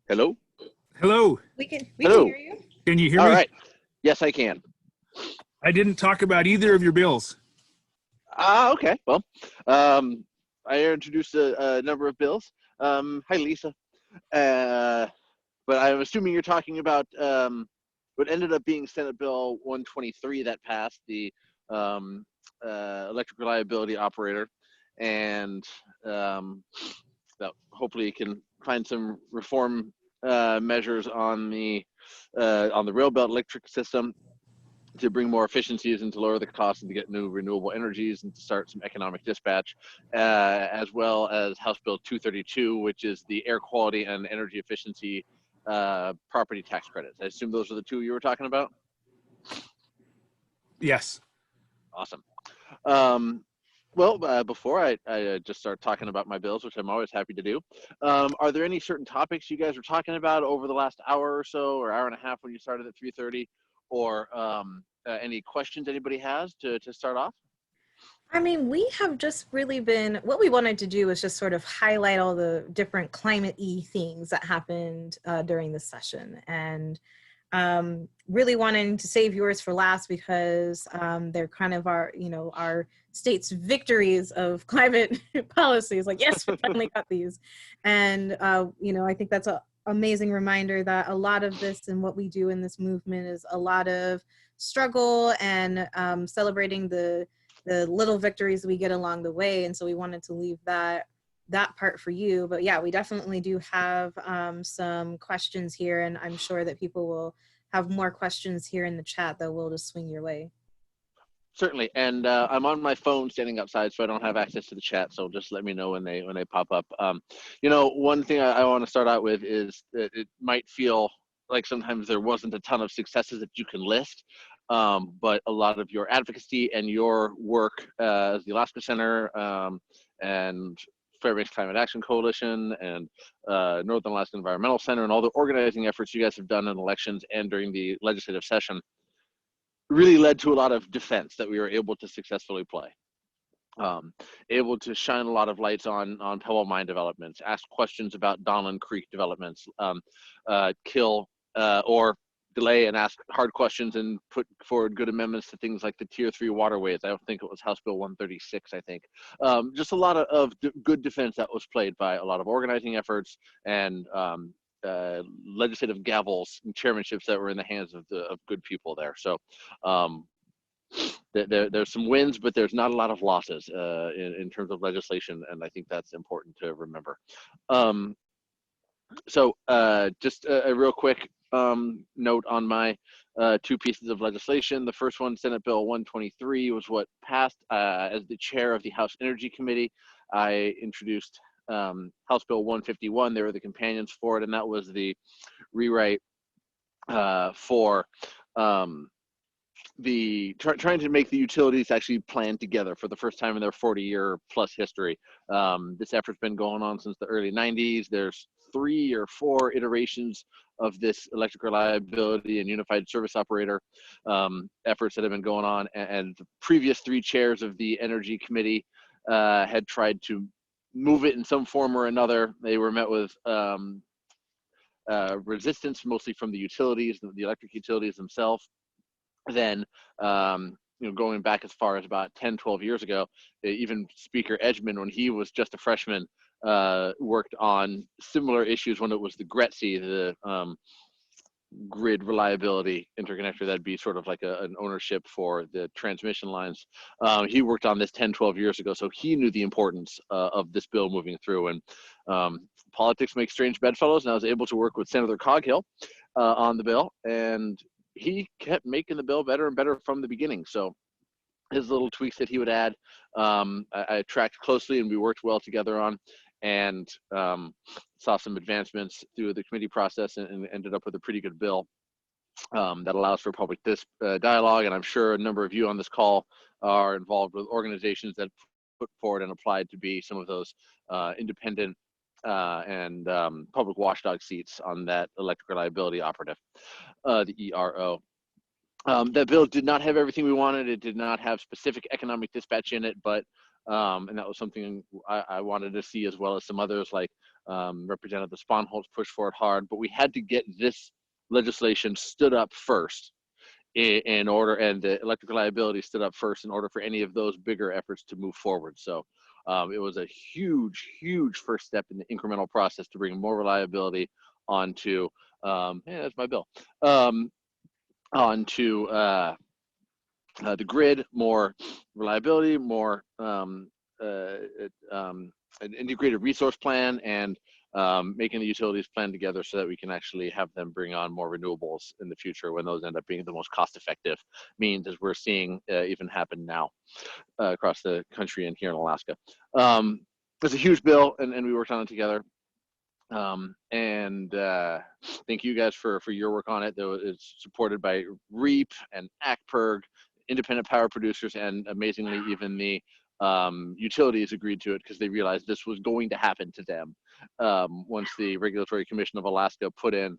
Hello? Hello. We can Hello. hear you. Can you hear All me? right. Yes, I can. I didn't talk about either of your bills. Okay. Well, I introduced a number of bills. Hi, Lisa. But I'm assuming you're talking about what ended up being Senate Bill 123 that passed, the electric reliability operator, and that hopefully can find some reform measures on the rail belt electric system to bring more efficiencies and to lower the cost and to get new renewable energies and to start some economic dispatch, as well as House Bill 232, which is the air quality and energy efficiency property tax credits. I assume those are the two you were talking about? Yes. Awesome. Well, before I just start talking about my bills, which I'm always happy to do, are there any certain topics you guys were talking about over the last hour or so, or hour and a half when you started at 3:30, or any questions anybody has to start off? I mean, we have just really been, what we wanted to do was just sort of highlight all the different climate-y things that happened during the session, and really wanting to save yours for last because they're kind of our, our state's victories of climate policies. Like, yes, we finally got these. And, I think that's an amazing reminder that a lot of this and what we do in this movement is a lot of struggle and celebrating the little victories we get along the way. And so we wanted to leave that part for you. But yeah, we definitely do have some questions here, and I'm sure that people will have more questions here in the chat that will just swing your way. Certainly, and I'm on my phone standing outside, so I don't have access to the chat. So just let me know when they pop up. One thing I want to start out with is that it might feel like sometimes there wasn't a ton of successes that you can list, but a lot of your advocacy and your work as the Alaska Center and Fairbanks Climate Action Coalition and Northern Alaska Environmental Center and all the organizing efforts you guys have done in elections and during the legislative session really led to a lot of defense that we were able to successfully play. Able to shine a lot of lights on Pebble Mine developments, ask questions about Donlin Creek developments, kill or delay and ask hard questions and put forward good amendments to things like the Tier 3 waterways. I don't think it was House Bill 136, I think. Just a lot of good defense that was played by a lot of organizing efforts and legislative gavels and chairmanships that were in the hands of good people there. So there's some wins, but there's not a lot of losses in terms of legislation, and I think that's important to remember. Just a real quick note on my two pieces of legislation. The first one, Senate Bill 123, was what passed. As the chair of the House Energy Committee, I introduced House Bill 151. They were the companions for it, and that was the rewrite for trying to make the utilities actually plan together for the first time in their 40-year plus history. This effort's been going on since the early 90s. There's 3 or 4 iterations of this electric reliability and unified service operator efforts that have been going on, and the previous 3 chairs of the Energy Committee had tried to move it in some form or another. They were met with resistance, mostly from the utilities, the electric utilities themselves. Then, going back as far as about 10, 12 years ago, even Speaker Edgman, when he was just a freshman, worked on similar issues when it was the GRETC, the grid reliability interconnector. That'd be sort of like an ownership for the transmission lines. He worked on this 10, 12 years ago, so he knew the importance of this bill moving through. And politics makes strange bedfellows, and I was able to work with Senator Coghill on the bill, and he kept making the bill better and better from the beginning. So his little tweaks that he would add, I tracked closely, and we worked well together on, and saw some advancements through the committee process, and ended up with a pretty good bill that allows for public dialogue. And I'm sure a number of you on this call are involved with organizations that put forward and applied to be some of those independent and public watchdog seats on that electric reliability operative, the ERO. That bill did not have everything we wanted. It did not have specific economic dispatch in it, but and that was something I wanted to see, as well as some others, like Representative Sponholz pushed for it hard. But we had to get this legislation stood up first in order, and the electric reliability stood up first in order for any of those bigger efforts to move forward. So it was a huge, huge first step in the incremental process to bring more reliability onto, that's my bill, onto the grid, more reliability, more an integrated resource plan, and making the utilities plan together so that we can actually have them bring on more renewables in the future when those end up being the most cost-effective means, as we're seeing even happen now across the country and here in Alaska. It's a huge bill, and we worked on it together. Thank you guys for your work on it. Though it's supported by REAP and ACPERG, independent power producers, and amazingly even the utilities agreed to it because they realized this was going to happen to them once the Regulatory Commission of Alaska put in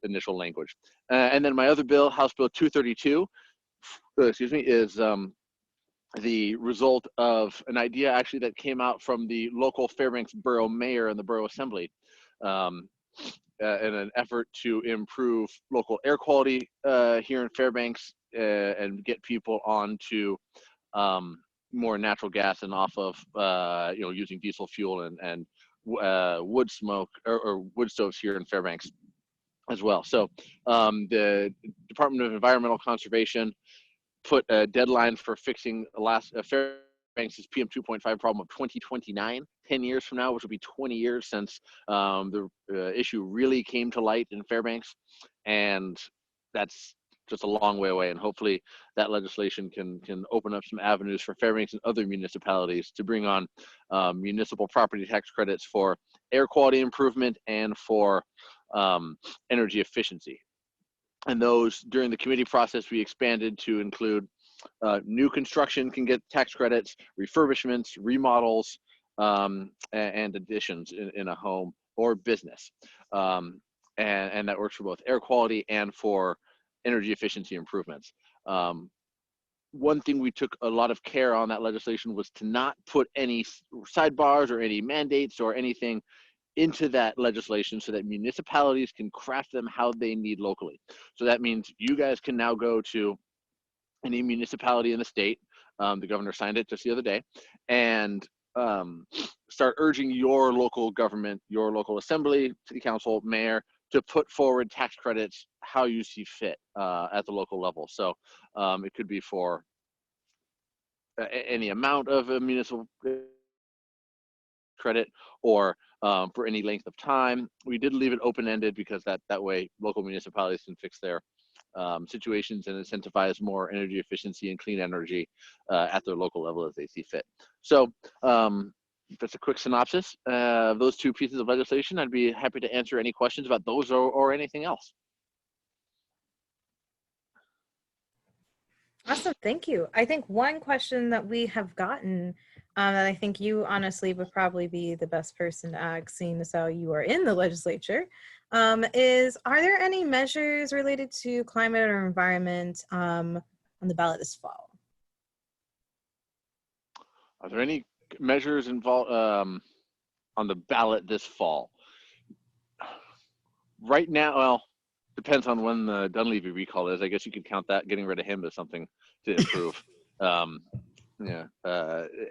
initial language. And then my other bill, House Bill 232, is the result of an idea actually that came out from the local Fairbanks Borough Mayor and the Borough Assembly, in an effort to improve local air quality here in Fairbanks, and get people onto more natural gas and off of using diesel fuel and wood smoke or wood stoves here in Fairbanks as well. So the Department of Environmental Conservation put a deadline for fixing Fairbanks' PM 2.5 problem of 2029, 10 years from now, which will be 20 years since the issue really came to light in Fairbanks. And that's just a long way away. And hopefully that legislation can open up some avenues for Fairbanks and other municipalities to bring on municipal property tax credits for air quality improvement and for energy efficiency. And those, during the committee process, we expanded to include new construction can get tax credits, refurbishments, remodels, and additions in a home or business. And that works for both air quality and for energy efficiency improvements. One thing we took a lot of care on that legislation was to not put any sidebars or any mandates or anything into that legislation so that municipalities can craft them how they need locally. So that means you guys can now go to any municipality in the state, the governor signed it just the other day, and start urging your local government, your local assembly, city council, mayor, to put forward tax credits how you see fit at the local level. So it could be for any amount of a municipal credit or for any length of time. We did leave it open-ended because that way local municipalities can fix their situations and incentivize more energy efficiency and clean energy at their local level as they see fit. So that's a quick synopsis of those two pieces of legislation. I'd be happy to answer any questions about those or anything else. Awesome, thank you. I think one question that we have gotten that I think you honestly would probably be the best person to ask, seeing as how you are in the legislature, is are there any measures related to climate or environment on the ballot this fall? Are there any measures involved on the ballot this fall? Right now, well, depends on when the Dunleavy recall is. I guess you could count that getting rid of him as something to improve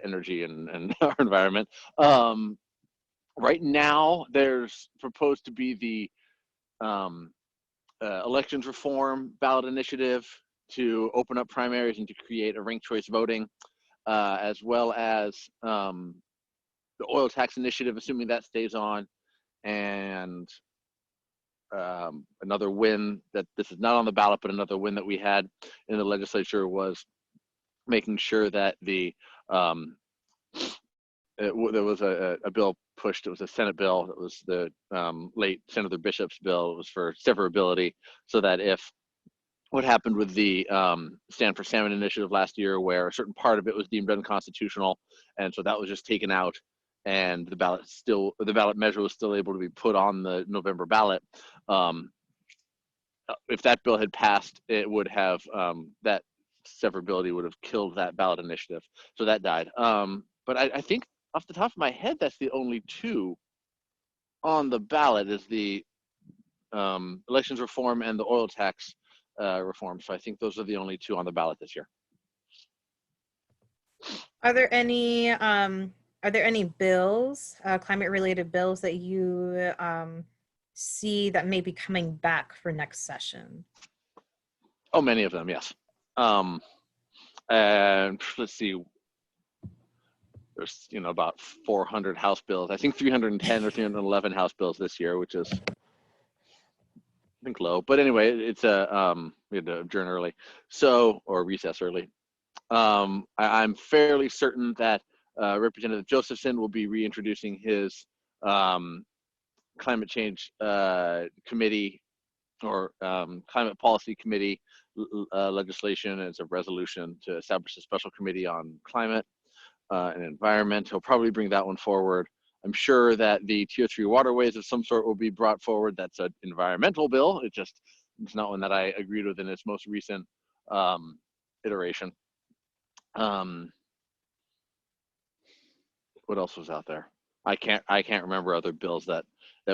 energy and our environment. Right now, there's proposed to be the elections reform ballot initiative to open up primaries and to create a ranked choice voting, as well as the oil tax initiative, assuming that stays on, and another win that this is not on the ballot, but another win that we had in the legislature was making sure that there was a bill pushed. It was a Senate bill. It was the late Senator Bishop's bill. It was for severability, so that if what happened with the Stand for Salmon initiative last year, where a certain part of it was deemed unconstitutional, and so that was just taken out, and the ballot measure was still able to be put on the November ballot. If that bill had passed, it would have that severability would have killed that ballot initiative. So that died. But I think off the top of my head, that's the only two on the ballot is the elections reform and the oil tax reform. So I think those are the only two on the ballot this year. Are there any bills, climate-related bills that you see that may be coming back for next session? Oh, many of them, yes. And let's see. There's about 400 House bills. I think 310 or 311 House bills this year, which is I think low. But anyway, it's we had to adjourn early, or recess early. I'm fairly certain that Representative Josephson will be reintroducing his climate change committee or climate policy committee legislation as a resolution to establish a special committee on climate and environment. He'll probably bring that one forward. I'm sure that the Tier 3 waterways of some sort will be brought forward. That's an environmental bill. It's not one that I agreed with in its most recent iteration. What else was out there? I can't remember other bills that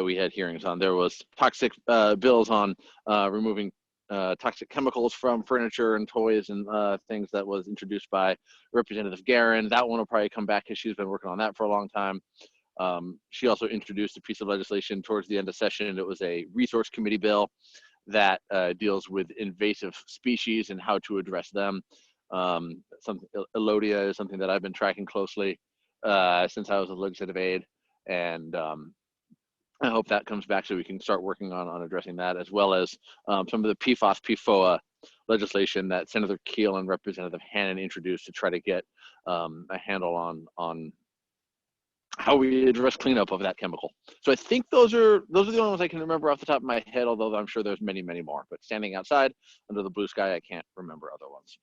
we had hearings on. There was toxic bills on removing toxic chemicals from furniture and toys and things that was introduced by Representative Guerin. That one will probably come back because she's been working on that for a long time. She also introduced a piece of legislation towards the end of session. It was a resource committee bill that deals with invasive species and how to address them. Elodia is something that I've been tracking closely since I was a legislative aide, and I hope that comes back so we can start working on addressing that, as well as some of the PFAS, PFOA legislation that Senator Keel and Representative Hannan introduced to try to get a handle on how we address cleanup of that chemical. So I think those are the only ones I can remember off the top of my head, although I'm sure there's many, many more. But standing outside under the blue sky, I can't remember other ones.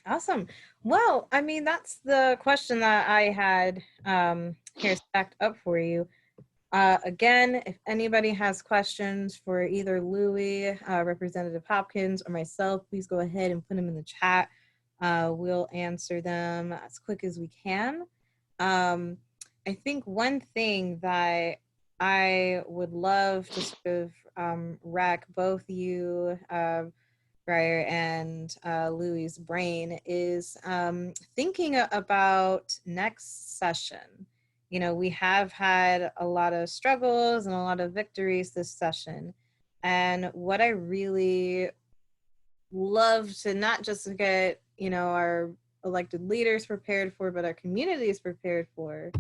Awesome. Well, I mean, that's the question that I had here stacked up for you. Again, if anybody has questions for either Louie, Representative Hopkins, or myself, please go ahead and put them in the chat. We'll answer them as quick as we can. I think one thing that I would love to sort of rack both you, Briar, and Louie's brain is thinking about next session. You know, we have had a lot of struggles and a lot of victories this session. And what I really love to not just get, you know, our elected leaders prepared for, but our communities prepared for,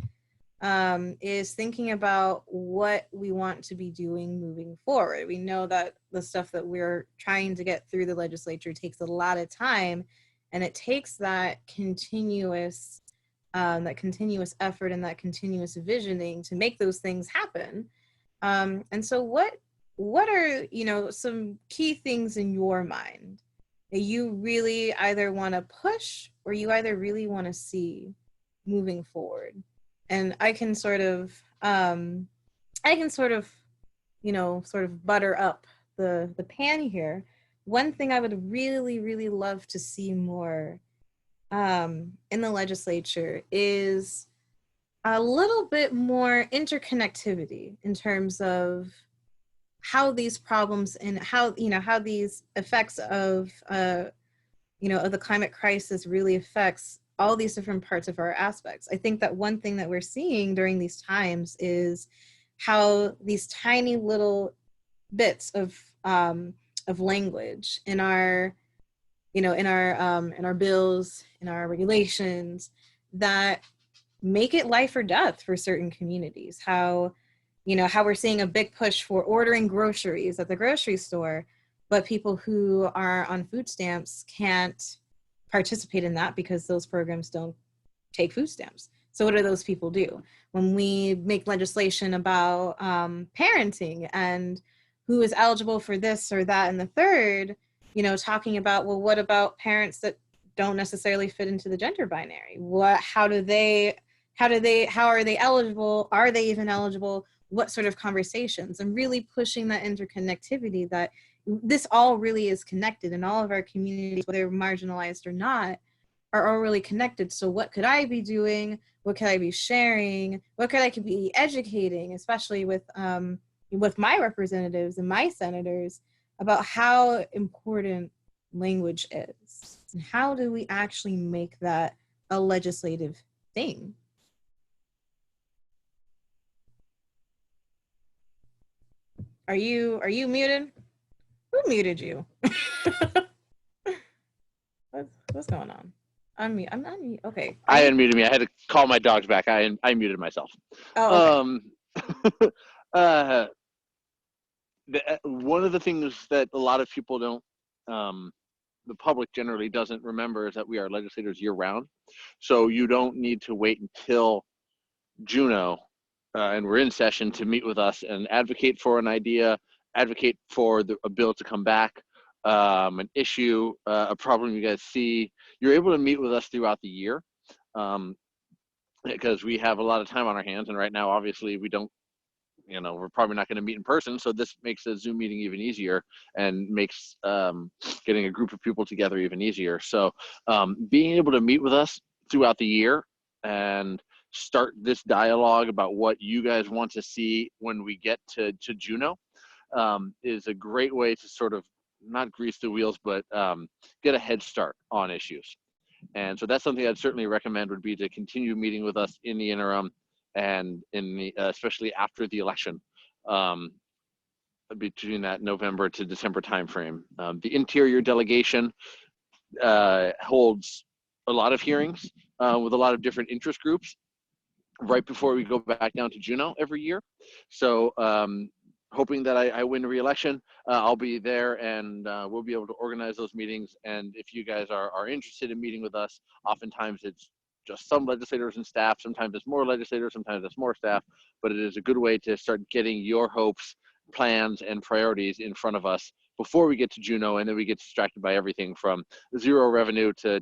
is thinking about what we want to be doing moving forward. We know that the stuff that we're trying to get through the legislature takes a lot of time, and it takes that continuous effort and that continuous visioning to make those things happen. And so what are, you know, some key things in your mind that you really either want to push or you either really want to see moving forward? And I can sort of, you know, sort of butter up the pan here. One thing I would really, really love to see more in the legislature is a little bit more interconnectivity in terms of how these problems and how, you know, how these effects of, you know, of the climate crisis really affects all these different parts of our aspects. I think that one thing that we're seeing during these times is how these tiny little bits of language in our, you know, in our bills, in our regulations, that make it life or death for certain communities. How, you know, how we're seeing a big push for ordering groceries at the grocery store, but people who are on food stamps can't participate in that because those programs don't take food stamps. So what do those people do? When we make legislation about parenting and who is eligible for this or that and the third, you know, talking about, well, what about parents that don't necessarily fit into the gender binary? How are they eligible? Are they even eligible? What sort of conversations? And really pushing that interconnectivity, that this all really is connected, and all of our communities, whether marginalized or not, are all really connected. So what could I be doing? What could I be sharing? What could I be educating, especially with my representatives and my senators, about how important language is, and how do we actually make that a legislative thing? Are you muted? Who muted you? What's going on? I'm okay. I unmuted me. I had to call my dogs back. I muted myself. Oh, okay. One of the things that a lot of people don't, the public generally doesn't remember, is that we are legislators year round. So you don't need to wait until Juno and we're in session to meet with us and advocate for an idea, advocate for a bill to come back, an issue, a problem you guys see. You're able to meet with us throughout the year because we have a lot of time on our hands. And right now, obviously, we don't we're probably not going to meet in person, so this makes a Zoom meeting even easier and makes getting a group of people together even easier. So being able to meet with us throughout the year and start this dialogue about what you guys want to see when we get to Juneau is a great way to sort of not grease the wheels, but get a head start on issues. And so that's something I'd certainly recommend, would be to continue meeting with us in the interim and in the especially after the election, between that November to December timeframe. The Interior delegation holds a lot of hearings with a lot of different interest groups right before we go back down to Juneau every year. So hoping that I win re-election, I'll be there, and we'll be able to organize those meetings. And if you guys are interested in meeting with us, oftentimes it's just some legislators and staff, sometimes it's more legislators, sometimes it's more staff, but it is a good way to start getting your hopes, plans, and priorities in front of us before we get to Juneau, and then we get distracted by everything from zero revenue to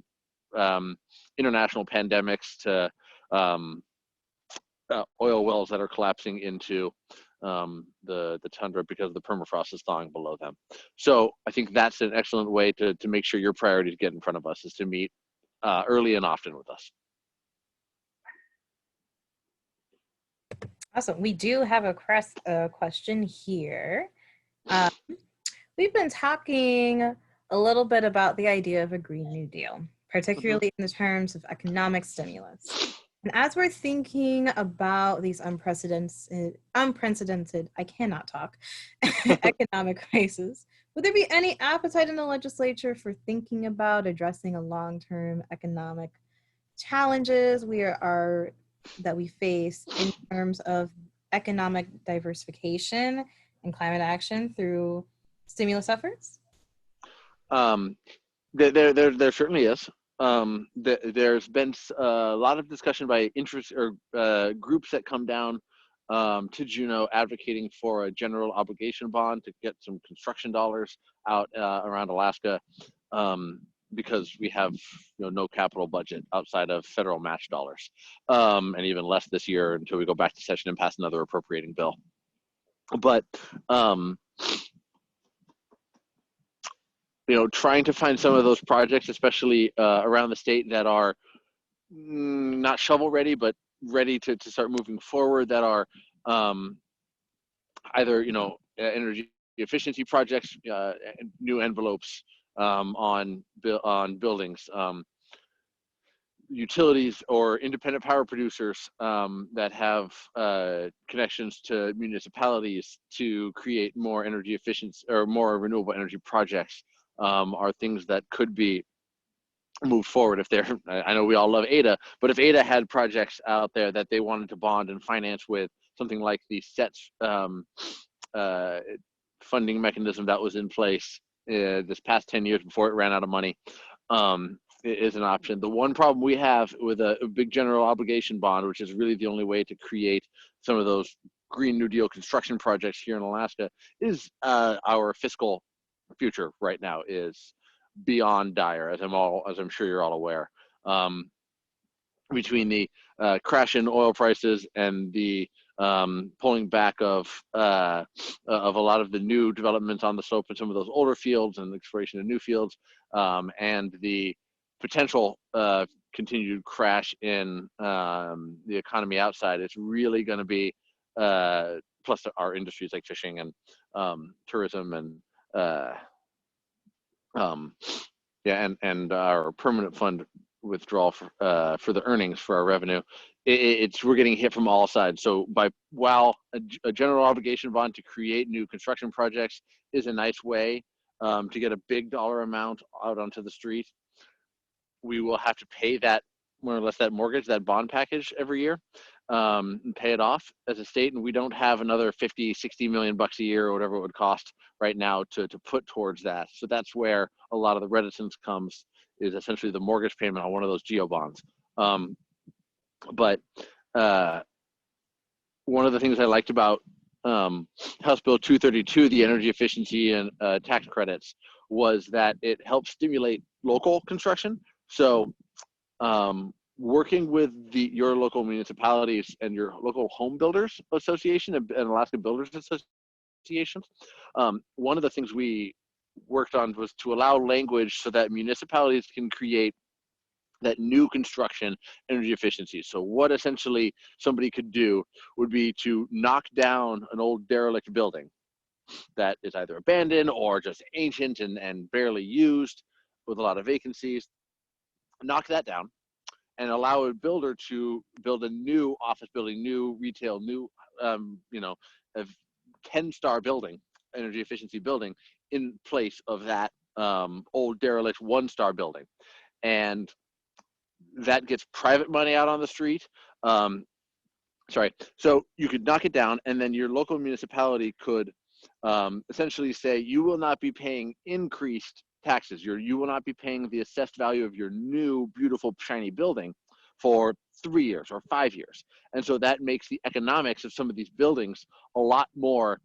international pandemics to oil wells that are collapsing into the tundra because the permafrost is thawing below them. So I think that's an excellent way to make sure your priority to get in front of us is to meet early and often with us. Awesome. We do have a question here. We've been talking a little bit about the idea of a Green New Deal, particularly in the terms of economic stimulus. And as we're thinking about these unprecedented, I cannot talk, economic crises, would there be any appetite in the legislature for thinking about addressing a long-term economic challenges that we face in terms of economic diversification and climate action through stimulus efforts? There certainly is. There's been a lot of discussion by interest or groups that come down to Juneau advocating for a general obligation bond to get some construction dollars out around Alaska, because we have no capital budget outside of federal match dollars, and even less this year until we go back to session and pass another appropriating bill. But trying to find some of those projects, especially around the state, that are not shovel ready, but ready to start moving forward, that are either energy efficiency projects, new envelopes on buildings, utilities or independent power producers that have connections to municipalities to create more energy efficiency or more renewable energy projects, are things that could be moved forward if they're, I know we all love ADA, but if ADA had projects out there that they wanted to bond and finance with something like the SETS funding mechanism that was in place this past 10 years before it ran out of money, is an option. The one problem we have with a big general obligation bond, which is really the only way to create some of those Green New Deal construction projects here in Alaska, is our fiscal future right now is beyond dire, as I'm sure you're all aware. Between the crash in oil prices and the pulling back of a lot of the new developments on the slope in some of those older fields and the exploration of new fields, and the potential continued crash in the economy outside, it's really going to be, plus our industries like fishing and tourism and and our permanent fund withdrawal for the earnings for our revenue, we're getting hit from all sides. So while a general obligation bond to create new construction projects is a nice way to get a big dollar amount out onto the street, we will have to pay that, more or less, that mortgage, that bond package every year, and pay it off as a state. And we don't have another 50, 60 million bucks a year or whatever it would cost right now to put towards that. So that's where a lot of the reticence comes, is essentially the mortgage payment on one of those geo bonds. But one of the things I liked about House Bill 232, the energy efficiency and tax credits, was that it helped stimulate local construction. So working with your local municipalities and your local home builders association and Alaska Builders Associations, one of the things we worked on was to allow language so that municipalities can create that new construction energy efficiency. So what essentially somebody could do would be to knock down an old derelict building that is either abandoned or just ancient and barely used with a lot of vacancies, knock that down and allow a builder to build a new office building, new retail, new, a 10-star building, energy efficiency building in place of that old derelict 1-star building. And that gets private money out on the street. So you could knock it down, and then your local municipality could essentially say, you will not be paying increased taxes. You will not be paying the assessed value of your new, beautiful, shiny building for 3 years or 5 years. And so that makes the economics of some of these buildings a lot more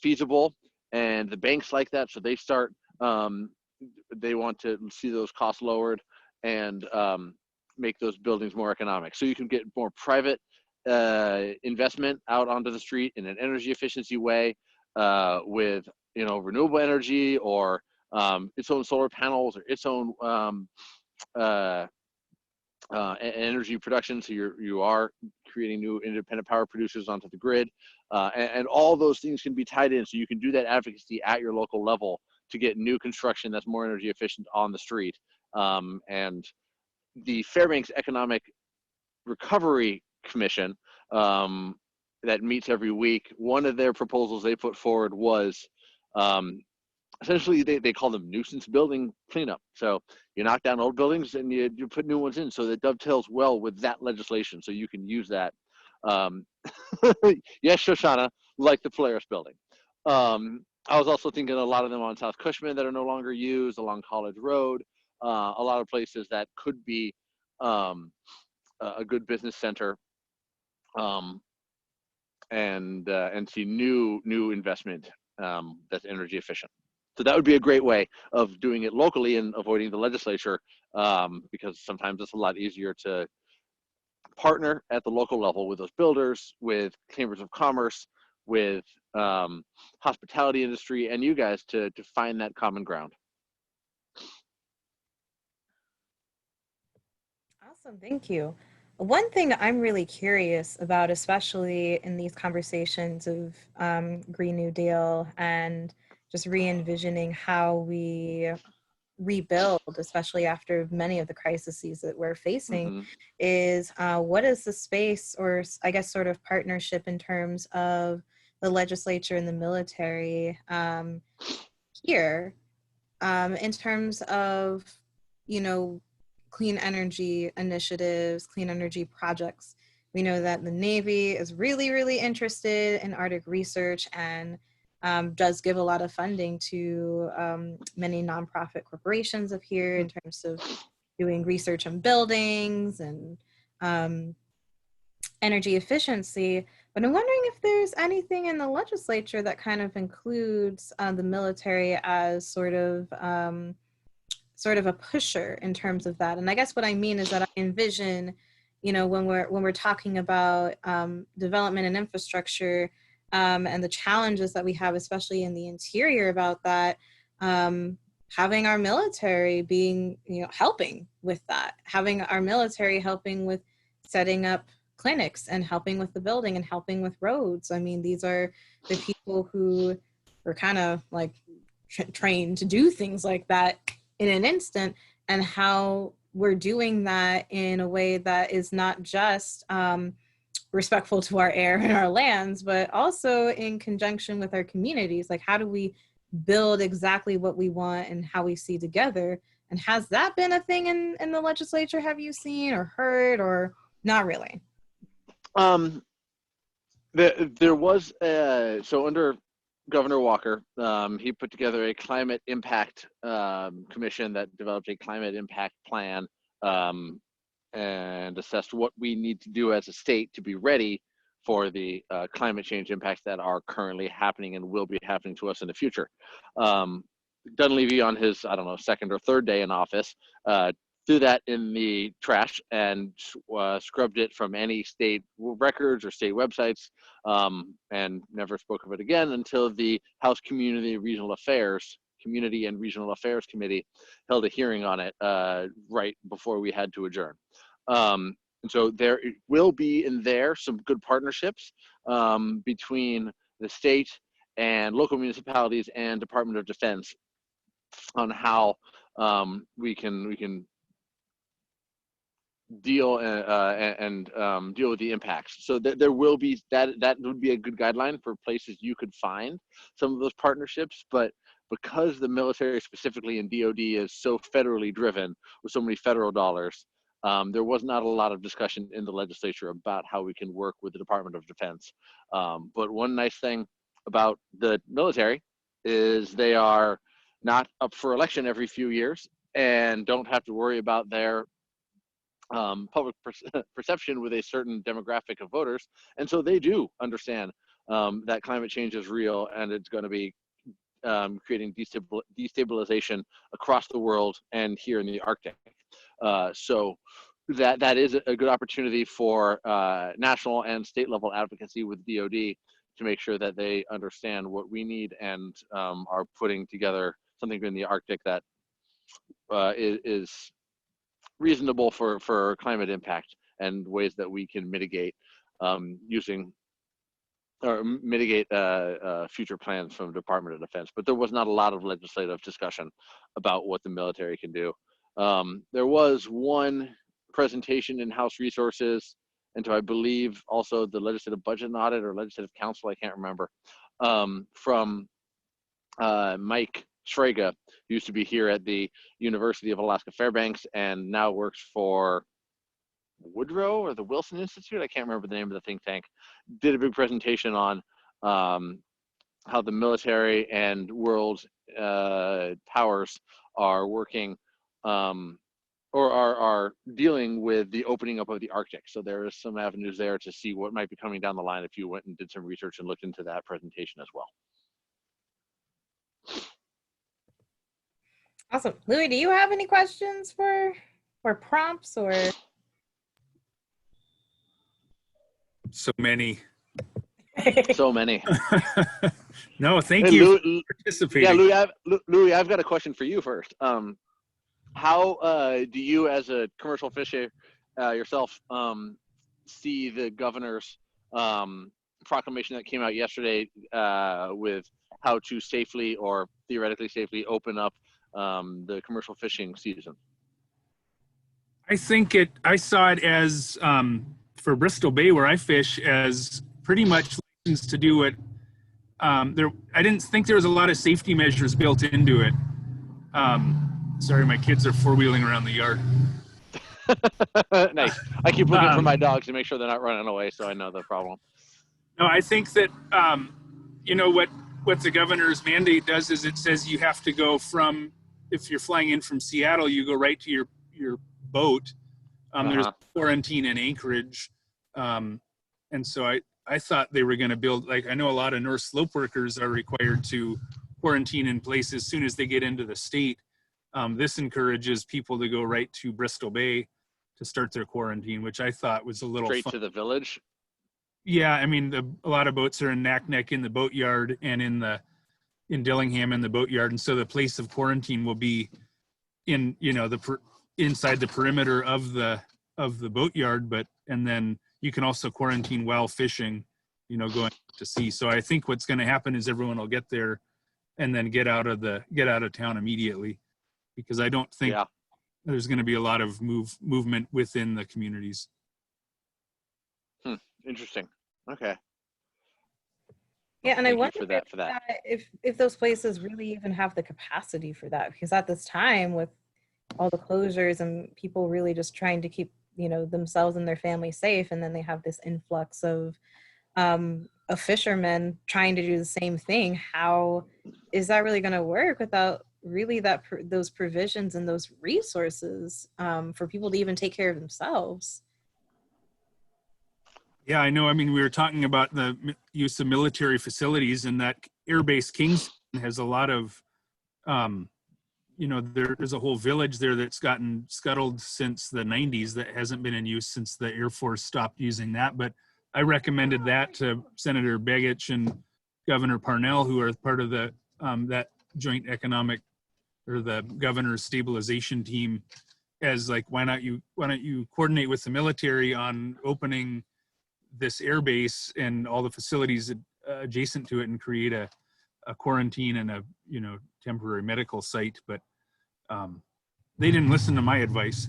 feasible. And the banks like that, so they start, they want to see those costs lowered and make those buildings more economic. So you can get more private investment out onto the street in an energy efficiency way with, renewable energy or its own solar panels or its own energy production. So you are creating new independent power producers onto the grid, and all those things can be tied in. So you can do that advocacy at your local level to get new construction that's more energy efficient on the street. And the Fairbanks Economic Recovery Commission that meets every week, one of their proposals they put forward was essentially they call them nuisance building cleanup. So you knock down old buildings and you put new ones in, so that dovetails well with that legislation. So you can use that. Yes, Shoshana, like the Polaris building. I was also thinking a lot of them on South Cushman that are no longer used, along College Road, a lot of places that could be a good business center, and see new investment that's energy efficient. So that would be a great way of doing it locally and avoiding the legislature, because sometimes it's a lot easier to partner at the local level with those builders, with chambers of commerce, with hospitality industry, and you guys to find that common ground. Awesome, thank you. One thing I'm really curious about, especially in these conversations of Green New Deal and just re-envisioning how we rebuild, especially after many of the crises that we're facing, is what is the space, or I guess sort of partnership in terms of the legislature and the military here, in terms of, clean energy initiatives, clean energy projects. We know that the Navy is really, really interested in Arctic research and does give a lot of funding to many nonprofit corporations up here in terms of doing research on buildings and energy efficiency. But I'm wondering if there's anything in the legislature that kind of includes the military as sort of a pusher in terms of that. And I guess what I mean is that I envision, when we're talking about development and infrastructure, and the challenges that we have, especially in the interior about that, having our military being, helping with that, having our military helping with setting up clinics and helping with the building and helping with roads. I mean, these are the people who are kind of like trained to do things like that in an instant, and how we're doing that in a way that is not just respectful to our air and our lands, but also in conjunction with our communities. Like, how do we build exactly what we want and how we see together? And has that been a thing in the legislature? Have you seen or heard, or not really? There was, so under Governor Walker, he put together a climate impact commission that developed a climate impact plan and assessed what we need to do as a state to be ready for the climate change impacts that are currently happening and will be happening to us in the future. Dunleavy, on his, second or third day in office, threw that in the trash and scrubbed it from any state records or state websites, and never spoke of it again until the House Community and Regional Affairs Committee held a hearing on it right before we had to adjourn. And so there will be in there some good partnerships between the state and local municipalities and Department of Defense on how we can deal and deal with the impacts. So there will be that would be a good guideline for places you could find some of those partnerships. But because the military specifically in DoD is so federally driven with so many federal dollars, there was not a lot of discussion in the legislature about how we can work with the Department of Defense. But one nice thing about the military is they are not up for election every few years and don't have to worry about their public perception with a certain demographic of voters. And so they do understand that climate change is real and it's going to be creating destabilization across the world and here in the Arctic. So that is a good opportunity for national and state level advocacy with DoD to make sure that they understand what we need and are putting together something in the Arctic that is reasonable for climate impact and ways that we can mitigate future plans from the Department of Defense. But there was not a lot of legislative discussion about what the military can do. There was one presentation in House Resources, and to I believe also the Legislative Budget and Audit or Legislative Council, I can't remember, from Mike Shrega, who used to be here at the University of Alaska Fairbanks and now works for Woodrow or the Wilson Institute. I can't remember the name of the think tank. Did a big presentation on how the military and world powers are working or are dealing with the opening up of the Arctic. So there is some avenues there to see what might be coming down the line if you went and did some research and looked into that presentation as well. Awesome. Louie, do you have any questions or prompts or? So many. So many. No, thank Hey, you Louie, for participating. yeah, Louie, I've got a question for you first. How do you, as a commercial fisher yourself, see the governor's proclamation that came out yesterday with how to safely or theoretically safely open up the commercial fishing season? I saw it as, for Bristol Bay where I fish, as pretty much license to do it. I didn't think there was a lot of safety measures built into it. Sorry, my kids are four-wheeling around the yard. Nice. I keep looking for my dogs to make sure they're not running away, so I know the problem. No, I think that, what the governor's mandate does is it says you have to go from, if you're flying in from Seattle, you go right to your boat. There's quarantine in Anchorage. And so I thought they were going to build, like, I know a lot of North Slope workers are required to quarantine in place as soon as they get into the state. This encourages people to go right to Bristol Bay to start their quarantine, which I thought was a little straight fun. to the village. Yeah, I mean, a lot of boats are in Naknek in the boatyard and in Dillingham in the boatyard, and so the place of quarantine will be in inside the perimeter of the boatyard, and then you can also quarantine while fishing, going to sea. So I think what's going to happen is everyone will get there and then get out of town immediately, because I don't think there's going to be a lot of movement within the communities. Interesting. Okay. Yeah, and I Thank you wonder for that. if those places really even have the capacity for that, because at this time, with all the closures and people really just trying to keep themselves and their family safe, and then they have this influx of fishermen trying to do the same thing. How is that really going to work without really those provisions and those resources for people to even take care of themselves? Yeah, I know. I mean, we were talking about the use of military facilities, and that Air Base Kingston has a lot of you know, there's a whole village there that's gotten scuttled since the 90s that hasn't been in use since the Air Force stopped using that. But I recommended that to Senator Begich and Governor Parnell, who are part of the that joint economic or the governor's stabilization team, as like, why don't you coordinate with the military on opening this air base and all the facilities adjacent to it and create a quarantine and a, you know, temporary medical site. But they didn't listen to my advice.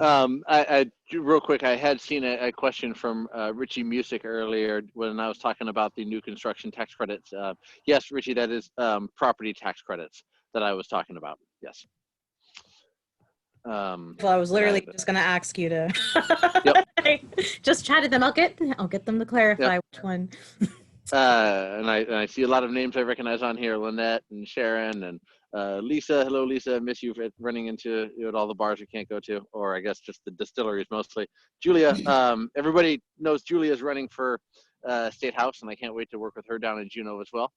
I real quick, I had seen a question from Richie Music earlier when I was talking about the new construction tax credits. Yes, Richie, that is property tax credits that I was talking about. Yes. Well, I was literally just going to ask you to Yep. just chatted them. I'll get them to clarify which one. And I see a lot of names I recognize on here: Lynette and Sharon and Lisa. Hello, Lisa. I miss you for running into you at all the bars you can't go to, or I guess just the distilleries mostly. Julia. Everybody knows Julia's running for State House, and I can't wait to work with her down in Juneau as well.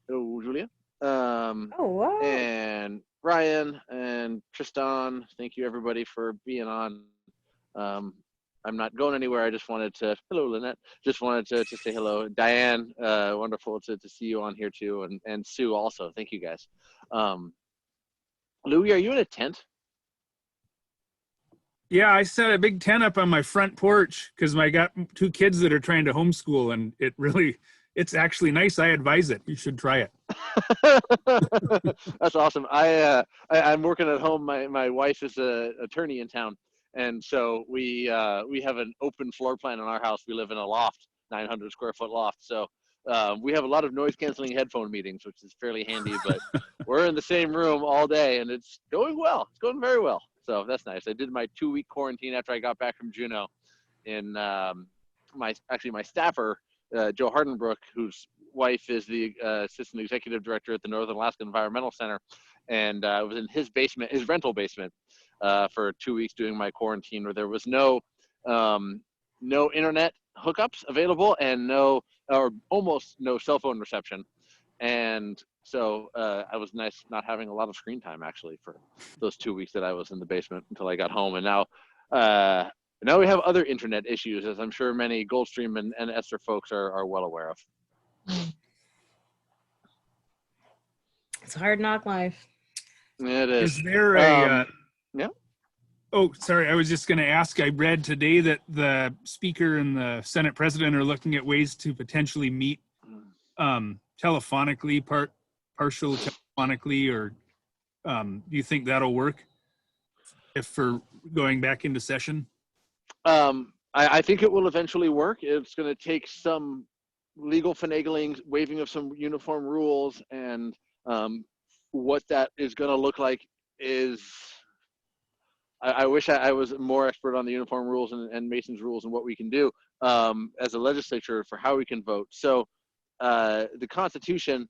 Hello, Julia. Oh, wow. And Ryan and Tristan, thank you everybody for being on. I'm not going anywhere. I just wanted to, hello Lynette, just wanted to say hello. Diane, wonderful to see you on here too. And Sue also, thank you guys. Louie, are you in a tent? Yeah, I set a big tent up on my front porch because I got 2 kids that are trying to homeschool, and it's actually nice. I advise it. You should try it. That's awesome. I'm working at home. My wife is an attorney in town, and so we have an open floor plan in our house. We live in a loft, 900 square foot loft. So we have a lot of noise canceling headphone meetings, which is fairly handy. But we're in the same room all day, and it's going well. It's going very well. So that's nice. I did my 2-week quarantine after I got back from Juneau. In my staffer, Joe Hardenbrook, whose wife is the assistant executive director at the Northern Alaska Environmental Center, and I was in his basement, his rental basement, for 2 weeks doing my quarantine, where there was no internet hookups available and almost no cell phone reception. And so I was nice not having a lot of screen time actually for those 2 weeks that I was in the basement until I got home. And now we have other internet issues, as I'm sure many Goldstream and Esther folks are well aware of. It's a hard knock life. It is. Is there a yeah? Oh, sorry. I was just going to ask. I read today that the Speaker and the Senate President are looking at ways to potentially meet telephonically, partial telephonically, or do you think that'll work if for going back into session? I think it will eventually work. It's going to take some legal finagling, waiving of some uniform rules, and what that is going to look like is, I wish I was more expert on the uniform rules and Mason's rules and what we can do as a legislature for how we can vote. So the Constitution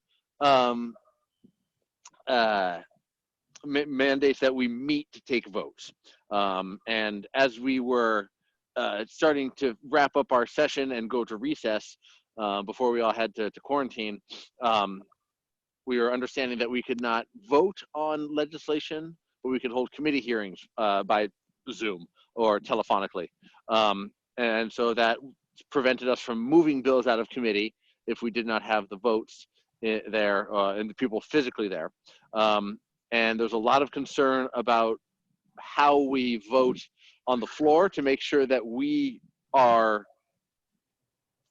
mandates that we meet to take votes. And as we were starting to wrap up our session and go to recess before we all had to quarantine, we were understanding that we could not vote on legislation, but we could hold committee hearings by Zoom or telephonically. And so that prevented us from moving bills out of committee if we did not have the votes there and the people physically there. And there's a lot of concern about how we vote on the floor to make sure that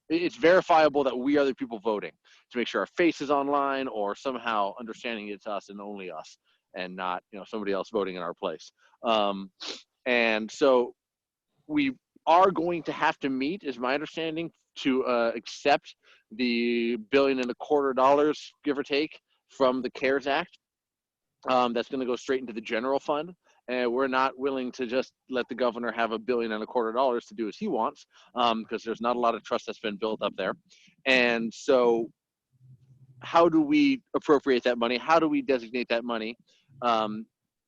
it's verifiable that we are the people voting, to make sure our face is online or somehow understanding it's us and only us and not somebody else voting in our place. And so we are going to have to meet, is my understanding, to accept the $1.25 billion, give or take, from the CARES Act. That's going to go straight into the general fund. And we're not willing to just let the governor have $1.25 billion to do as he wants, because there's not a lot of trust that's been built up there. And so how do we appropriate that money? How do we designate that money?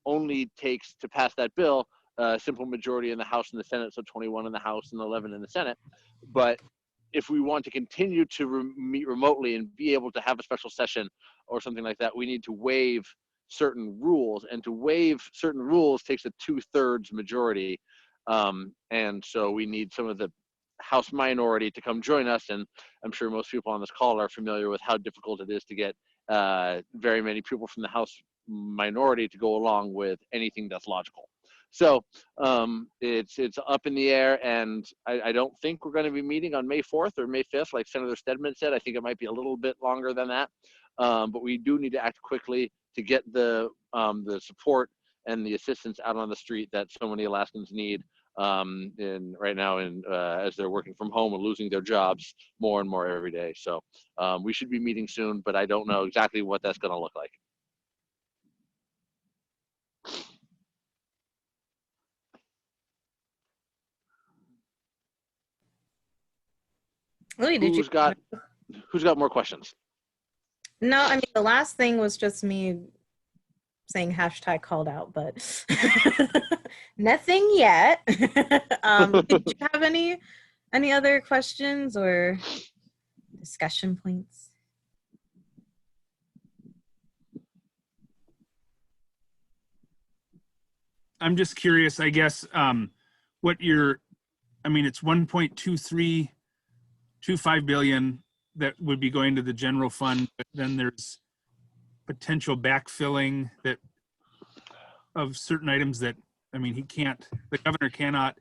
Only takes to pass that bill a simple majority in the House and the Senate, so 21 in the House and 11 in the Senate. But if we want to continue to meet remotely and be able to have a special session or something like that, we need to waive certain rules, and to waive certain rules takes a 2/3 majority. And so we need some of the House minority to come join us. And I'm sure most people on this call are familiar with how difficult it is to get very many people from the House minority to go along with anything that's logical. So it's up in the air, and I don't think we're going to be meeting on May 4th or May 5th, like Senator Stedman said. I think it might be a little bit longer than that, but we do need to act quickly to get the support and the assistance out on the street that so many Alaskans need right now, as they're working from home and losing their jobs more and more every day. So we should be meeting soon, but I don't know exactly what that's going to look like. Louie, did you? Who's got more questions? No, I mean, the last thing was just me saying hashtag called out, but nothing yet. Did you have any other questions or discussion points? I'm just curious, I guess, what it's 1.2325 billion that would be going to the general fund, but then there's potential backfilling of certain items that, the governor cannot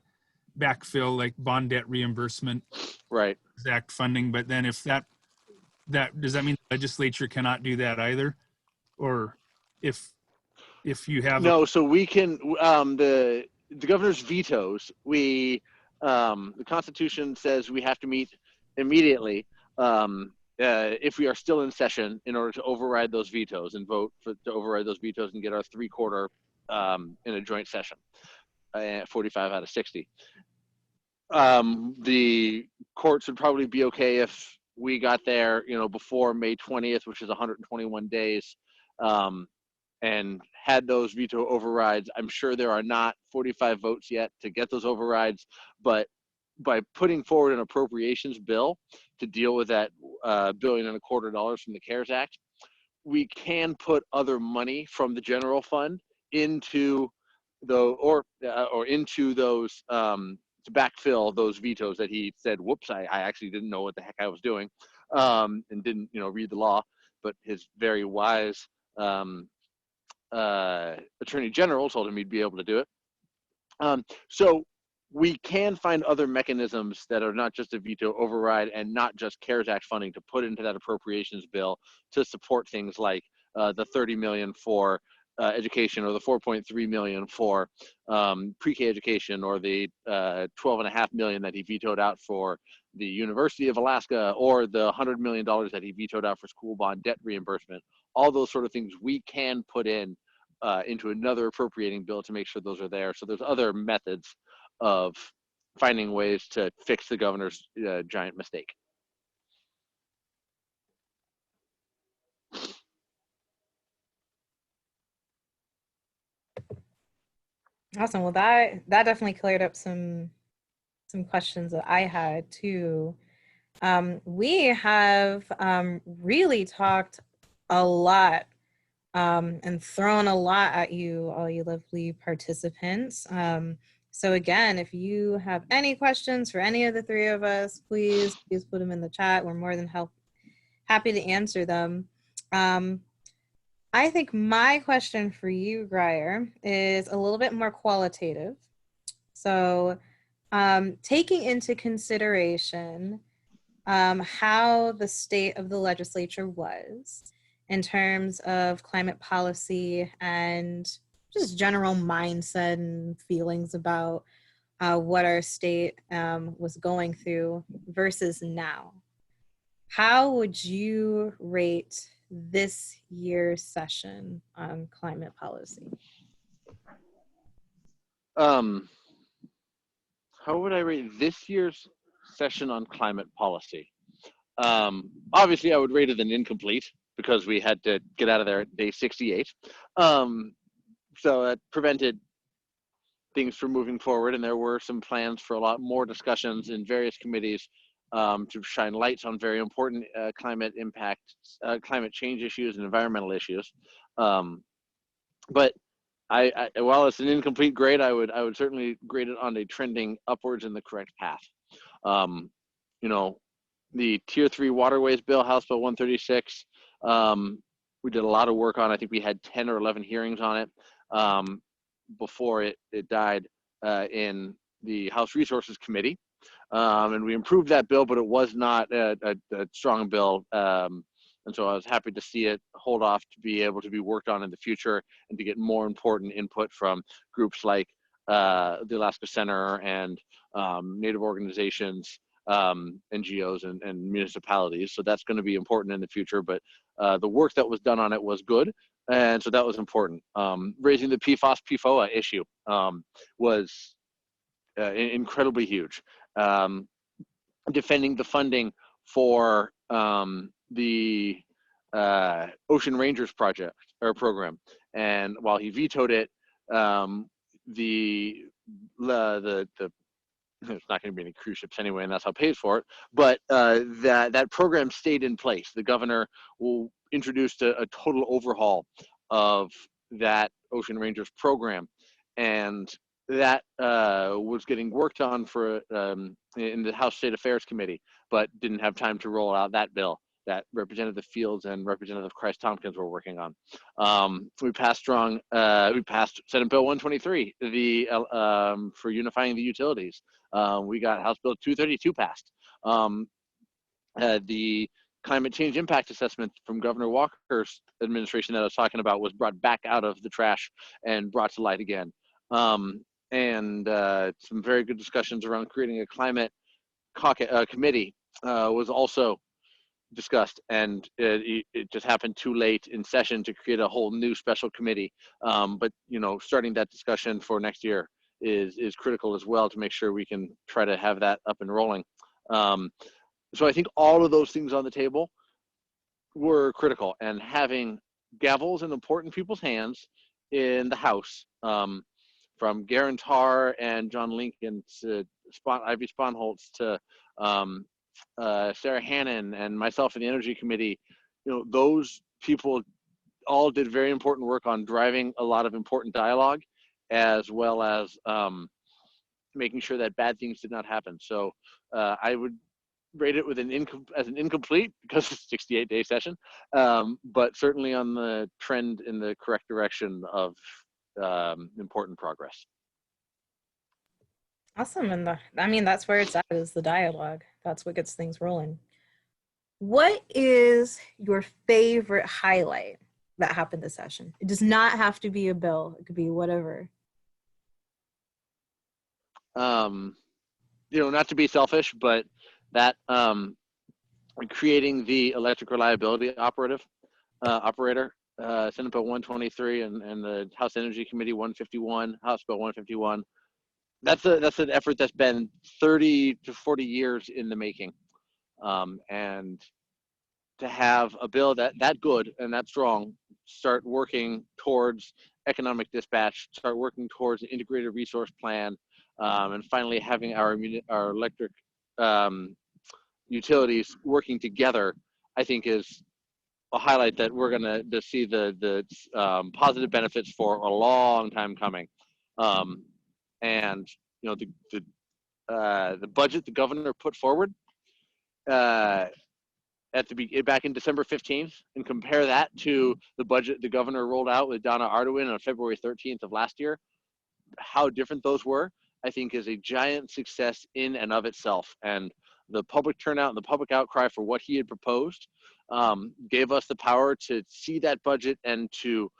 backfill, like bond debt reimbursement, right? Exact funding. But then if that does that mean the legislature cannot do that either? Or if you have so we can the governor's vetoes, the Constitution says we have to meet immediately if we are still in session in order to override those vetoes and vote to override those vetoes and get our 3/4 in a joint session, 45 out of 60. The courts would probably be okay if we got there, before May 20th, which is 121 days, and had those veto overrides. I'm sure there are not 45 votes yet to get those overrides, but by putting forward an appropriations bill to deal with that $1.25 billion from the CARES Act, we can put other money from the general fund into into those to backfill those vetoes that he said, whoops, I actually didn't know what the heck I was doing, and didn't read the law, but his very wise attorney general told him he'd be able to do it. So we can find other mechanisms that are not just a veto override and not just CARES Act funding to put into that appropriations bill to support things like the $30 million for education, or the $4.3 million for pre-K education, or the $12.5 million that he vetoed out for the University of Alaska, or the $100 million that he vetoed out for school bond debt reimbursement. All those sort of things we can put into another appropriating bill to make sure those are there. So there's other methods of finding ways to fix the governor's giant mistake. Awesome. Well, that definitely cleared up some questions that I had too. We have really talked a lot and thrown a lot at you, all you lovely participants. So again, if you have any questions for any of the three of us, please put them in the chat. We're more than happy to answer them. I think my question for you, Grier, is a little bit more qualitative. So taking into consideration how the state of the legislature was in terms of climate policy and just general mindset and feelings about what our state was going through versus now, how would you rate this year's session on climate policy? How would I rate this year's session on climate policy? Obviously, I would rate it an incomplete because we had to get out of there at day 68. So that prevented things from moving forward, and there were some plans for a lot more discussions in various committees to shine lights on very important climate change issues and environmental issues. But while it's an incomplete grade, I would certainly grade it on a trending upwards in the correct path. You know, the Tier 3 waterways bill, House Bill 136, we did a lot of work on. I think we had 10 or 11 hearings on it before it died in the House Resources Committee. And we improved that bill, but it was not a strong bill. And so I was happy to see it hold off to be able to be worked on in the future and to get more important input from groups like the Alaska Center and Native organizations, NGOs and municipalities. So that's going to be important in the future, but the work that was done on it was good. And so that was important. Raising the PFOA issue was incredibly huge. Defending the funding for the Ocean Rangers project or program, and while he vetoed it, the there's not going to be any cruise ships anyway, and that's how pays for it. But that program stayed in place. The governor introduced a total overhaul of that Ocean Rangers program, and that was getting worked on in the House State Affairs Committee, but didn't have time to roll out that bill that Representative Fields and Representative Christ Tompkins were working on. We passed Senate Bill 123, for unifying the utilities. We got House Bill 232 passed. The climate change impact assessment from Governor Walker's administration that I was talking about was brought back out of the trash and brought to light again. And some very good discussions around creating a climate committee was also discussed, and it just happened too late in session to create a whole new special committee. But you know, starting that discussion for next year is critical as well to make sure we can try to have that up and rolling. So I think all of those things on the table were critical, and having gavels in important people's hands in the House, from Garantar and John Lincoln to Ivy Sponholtz to Sarah Hannon and myself in the Energy Committee, you know, those people all did very important work on driving a lot of important dialogue, as well as making sure that bad things did not happen. So I would rate it with as an incomplete because it's a 68-day session, but certainly on the trend in the correct direction of important progress. Awesome. And I mean, that's where it's at, is the dialogue. That's what gets things rolling. What is your favorite highlight that happened this session? It does not have to be a bill. It could be whatever. You know, not to be selfish, but that creating the electric reliability operator, Senate Bill 123 and the House Energy Committee 151, House Bill 151. That's an effort that's been 30 to 40 years in the making, and to have a bill that good and that strong start working towards economic dispatch, start working towards an integrated resource plan, and finally having our electric utilities working together, I think is a highlight that we're going to see the positive benefits for a long time coming. And you know, the budget the governor put forward back in December 15th, and compare that to the budget the governor rolled out with Donna Arduin on February 13th of last year, how different those were, I think is a giant success in and of itself. And the public turnout and the public outcry for what he had proposed gave us the power to see that budget and to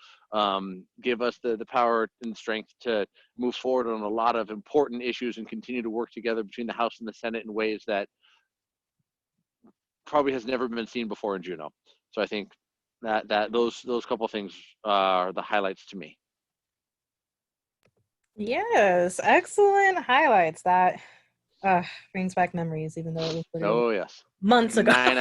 give us the power and strength to move forward on a lot of important issues and continue to work together between the House and the Senate in ways that probably has never been seen before in Juneau. So I think that those couple things are the highlights to me. Yes, excellent highlights. That brings back memories, even though it was Yes, months ago. 9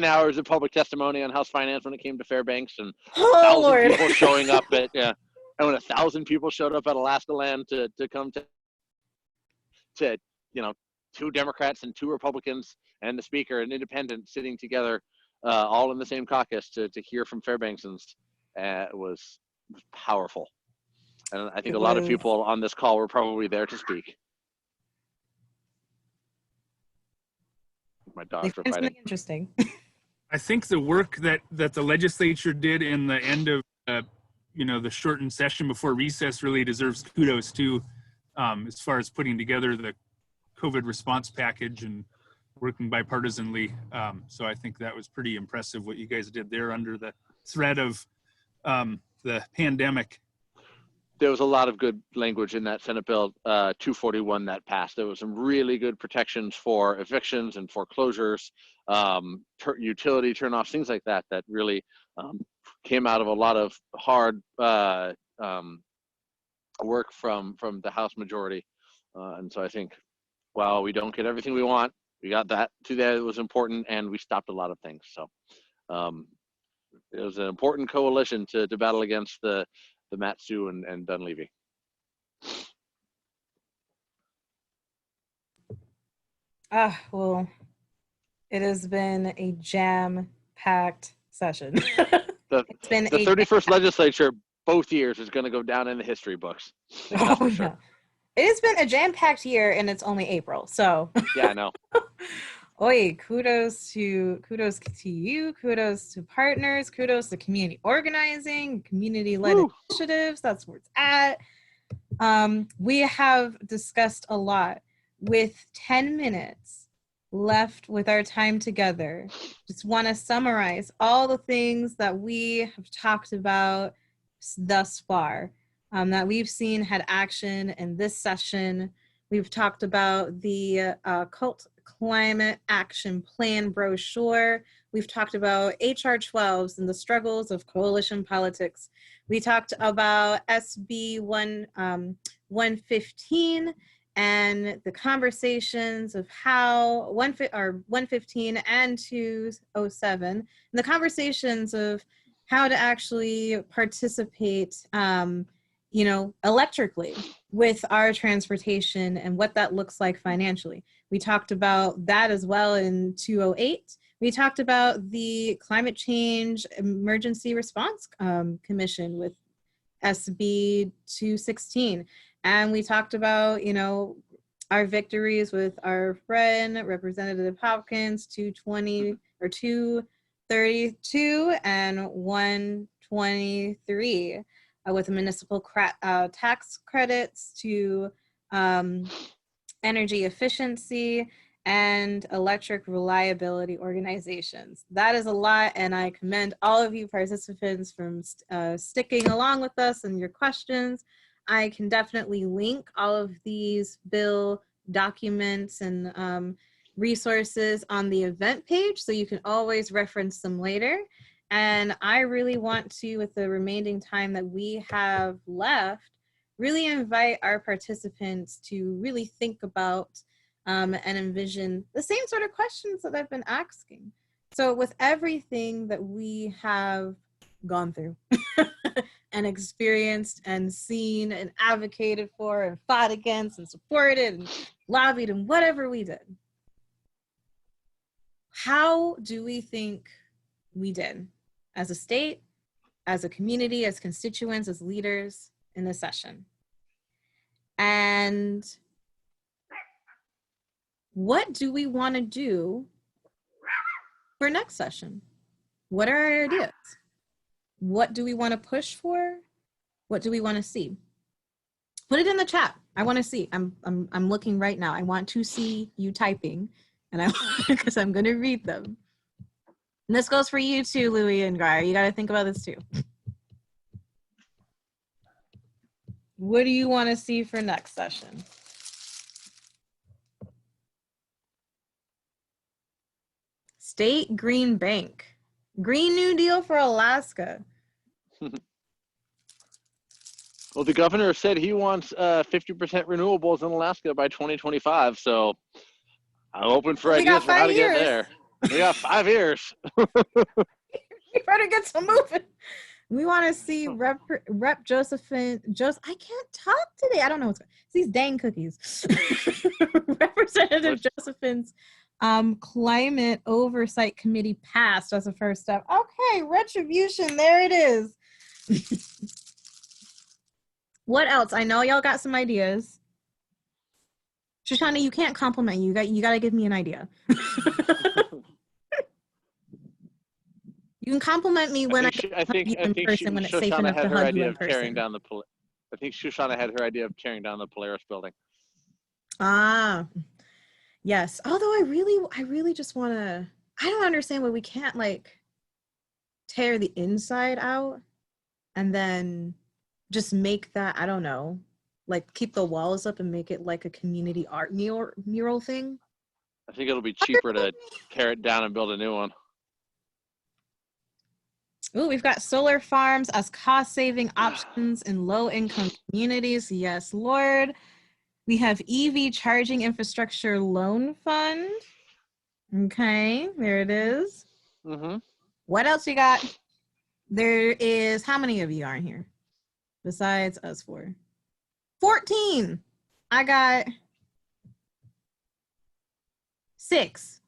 hours of public testimony on House Finance when it came to Fairbanks, and Oh, 1,000 Lord. people showing up at and when 1,000 people showed up at Alaska Land to come to you know, 2 Democrats and 2 Republicans and the speaker, an independent, sitting together, all in the same caucus to hear from Fairbanksans was powerful. And I think a lot of people on this call were probably there to speak. My dogs are fighting. Interesting. I think the work that the legislature did in the end of the shortened session before recess really deserves kudos too, as far as putting together the COVID response package and working bipartisanly. So I think that was pretty impressive what you guys did there under the threat of the pandemic. There was a lot of good language in that Senate Bill 241 that passed. There was some really good protections for evictions and foreclosures, utility turnoffs, things like that, that really came out of a lot of hard work from the House majority. And so I think, while we don't get everything we want, we got that to that. It was important, and we stopped a lot of things. So it was an important coalition to battle against the Matsu and Dunleavy. Well, it has been a jam-packed session. It's been the 31st legislature, both years, is going to go down in the history books. That's for sure. Yeah. It has been a jam-packed year, and it's only April, so. Yeah, I know. Oi, kudos to you, kudos to partners, kudos to community organizing, community-led initiatives. That's where it's at. We have discussed a lot. With 10 minutes left with our time together, just want to summarize all the things that we have talked about thus far, that we've seen had action in this session. We've talked about the Cult Climate Action Plan brochure. We've talked about HR 12s and the struggles of coalition politics. We talked about SB 115 and the conversations of how 115 and 207, and the conversations of how to actually participate electrically with our transportation and what that looks like financially. We talked about that as well in 208. We talked about the Climate Change Emergency Response Commission with SB 216. And we talked about, our victories with our friend, Representative Hopkins, 220 or 232 and 123. With municipal tax credits to energy efficiency and electric reliability organizations. That is a lot, and I commend all of you participants from sticking along with us and your questions. I can definitely link all of these bill documents and resources on the event page, so you can always reference them later. And I really want to, with the remaining time that we have left, really invite our participants to really think about and envision the same sort of questions that I've been asking. So with everything that we have gone through and experienced and seen and advocated for and fought against and supported and lobbied and whatever we did, how do we think we did as a state, as a community, as constituents, as leaders in this session? And what do we want to do for next session? What are our ideas? What do we want to push for? What do we want to see? Put it in the chat. I want to see. I'm looking right now. I want to see you typing, and because I'm going to read them. And this goes for you too, Louie and Guy. You got to think about this too. What do you want to see for next session? State Green Bank. Green New Deal for Alaska. Well, the governor said he wants 50% renewables in Alaska by 2025. So I'm open for ideas for how to get there. We got 5 years. We better get some moving. We want to see Rep. Josephine. I can't talk today. I don't know what's going on. It's these dang cookies. Representative Josephine's climate oversight committee passed as a first step. Okay, retribution, there it is. What else? I know y'all got some ideas. Shoshana, you can't compliment you. You got to give me an idea. You can compliment me when I think you in person when it's safe Shoshana enough had to her hug you idea in of tearing person. down the. I think Shoshana had her idea of tearing down the Polaris building. Ah, yes. Although I really just want to. I don't understand why we can't like tear the inside out and then just make that, I don't know, like keep the walls up and make it like a community art mural thing. I think it'll be cheaper to tear it down and build a new one. Ooh, we've got solar farms as cost-saving options in low-income communities. Yes, Lord. We have EV charging infrastructure loan fund. Okay, there it is. Mm-hmm. What else you got? There is, how many of you are in here? Besides us four. 14. I got 6.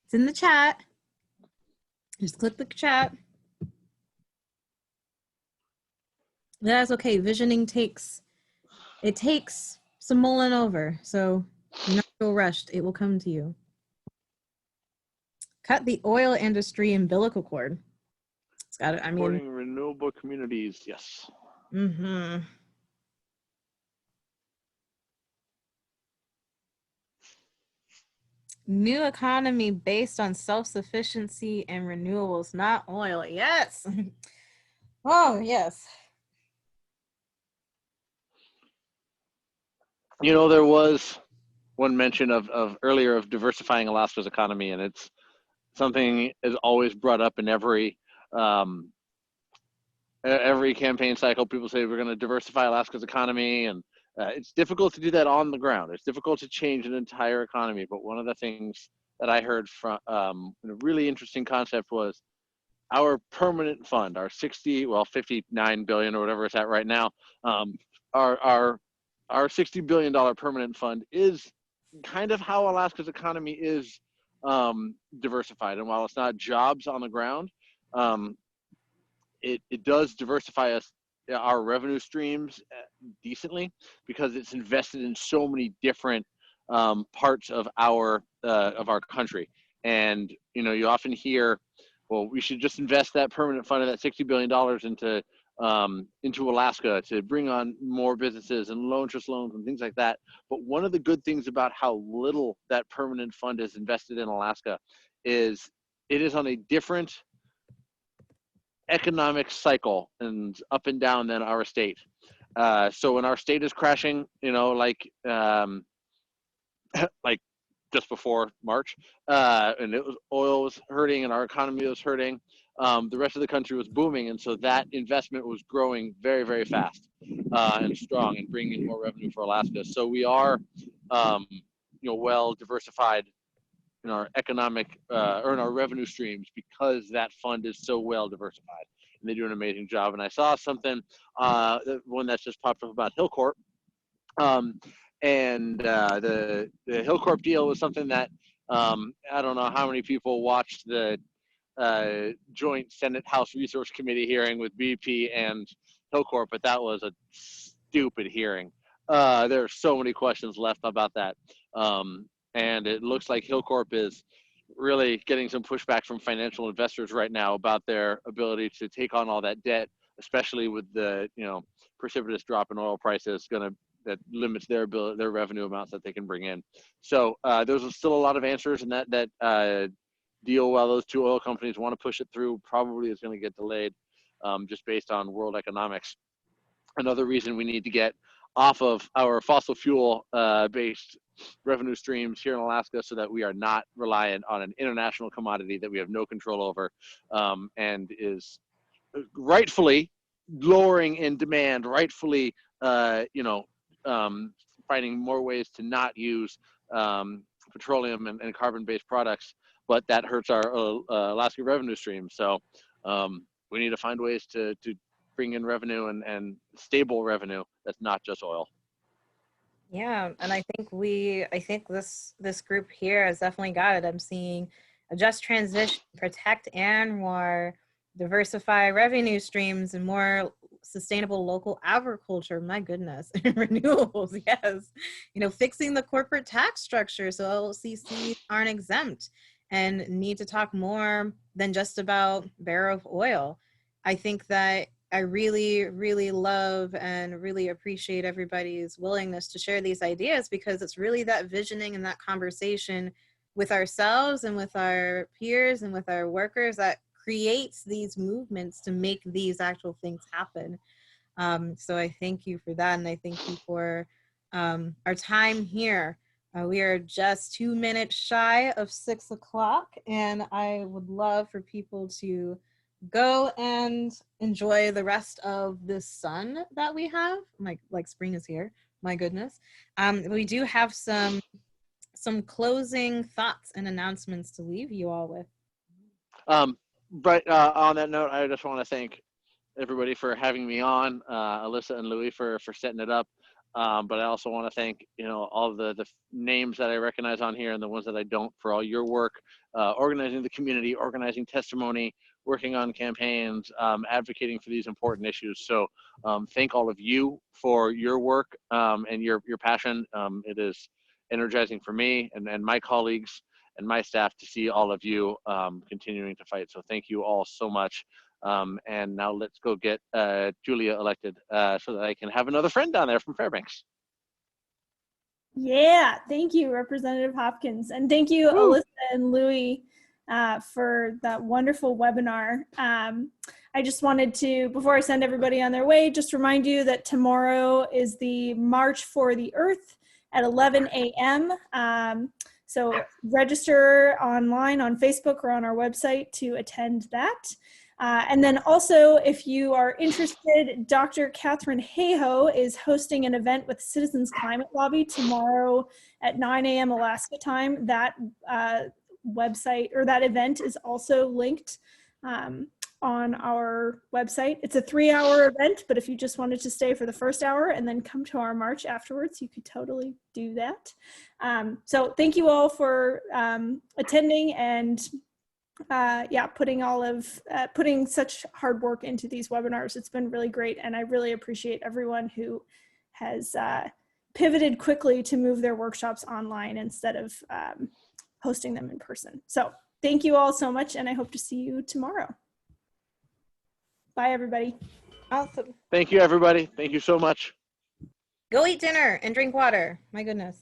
It's in the chat. Just click the chat. That's okay. Visioning takes some mulling over. So do not feel rushed. It will come to you. Cut the oil industry umbilical cord. It's got to, I mean. Supporting renewable communities, yes. Mm-hmm. New economy based on self-sufficiency and renewables, not oil. Yes. Oh, yes. You know, there was one mention of earlier of diversifying Alaska's economy, and it's something is always brought up in every campaign cycle. People say we're going to diversify Alaska's economy, and it's difficult to do that on the ground. It's difficult to change an entire economy. But one of the things that I heard from a really interesting concept was our permanent fund, our 59 billion or whatever it's at right now. Our $60 billion permanent fund is kind of how Alaska's economy is diversified. And while it's not jobs on the ground, it does diversify our revenue streams decently because it's invested in so many different parts of our country. And you know, you often hear, well, we should just invest that permanent fund of that $60 billion into Alaska to bring on more businesses and low interest loans and things like that. But one of the good things about how little that permanent fund is invested in Alaska is it is on a different economic cycle and up and down than our state. So when our state is crashing, you know, like just before March, and oil was hurting and our economy was hurting, the rest of the country was booming, and so that investment was growing very, very fast and strong and bringing in more revenue for Alaska. So we are, well diversified in our economic or in our revenue streams because that fund is so well diversified, and they do an amazing job. And I saw something, one that's just popped up about Hillcorp. And the Hillcorp deal was something that I don't know how many people watched the joint Senate House Resource Committee hearing with BP and Hillcorp, but that was a stupid hearing. There are so many questions left about that. And it looks like Hillcorp is really getting some pushback from financial investors right now about their ability to take on all that debt, especially with the precipitous drop in oil prices that limits their revenue amounts that they can bring in. So there's still a lot of answers, and that deal, while those two oil companies want to push it through, probably is going to get delayed just based on world economics. Another reason we need to get off of our fossil fuel based revenue streams here in Alaska so that we are not reliant on an international commodity that we have no control over and is rightfully lowering in demand, rightfully finding more ways to not use petroleum and carbon-based products, but that hurts our Alaska revenue stream. So we need to find ways to bring in revenue and stable revenue that's not just oil. Yeah, and I think this group here has definitely got it. I'm seeing a just transition, protect and war, diversify revenue streams, and more sustainable local agriculture. My goodness, renewables, yes. Fixing the corporate tax structure so LLCs aren't exempt and need to talk more than just about barrel of oil. I think that I really, really love and really appreciate everybody's willingness to share these ideas, because it's really that visioning and that conversation with ourselves and with our peers and with our workers that creates these movements to make these actual things happen. So I thank you for that. And I thank you for our time here. We are just 2 minutes shy of 6 o'clock, and I would love for people to go and enjoy the rest of this sun that we have. Like spring is here. My goodness. We do have some closing thoughts and announcements to leave you all with. But on that note, I just want to thank everybody for having me on, Alyssa and Louie for setting it up. But I also want to thank, all the names that I recognize on here and the ones that I don't, for all your work, organizing the community, organizing testimony, working on campaigns, advocating for these important issues. So thank all of you for your work and your passion. It is energizing for me and my colleagues and my staff to see all of you continuing to fight. So thank you all so much. And now let's go get Julia elected so that I can have another friend down there from Fairbanks. Yeah, thank you, Representative Hopkins. And thank you, Woo. Alyssa and Louie, for that wonderful webinar. I just wanted to, before I send everybody on their way, just remind you that tomorrow is the March for the Earth at 11 a.m. So register online on Facebook or on our website to attend that. And then also, if you are interested, Dr. Catherine Hayhoe is hosting an event with Citizens Climate Lobby tomorrow at 9 a.m. Alaska time. That website, or that event, is also linked on our website. It's a 3-hour event, but if you just wanted to stay for the first hour and then come to our march afterwards, you could totally do that. So thank you all for attending and putting such hard work into these webinars. It's been really great, and I really appreciate everyone who has pivoted quickly to move their workshops online instead of hosting them in person. So thank you all so much, and I hope to see you tomorrow. Bye, everybody. Awesome. Thank you, everybody. Thank you so much. Go eat dinner and drink water. My goodness.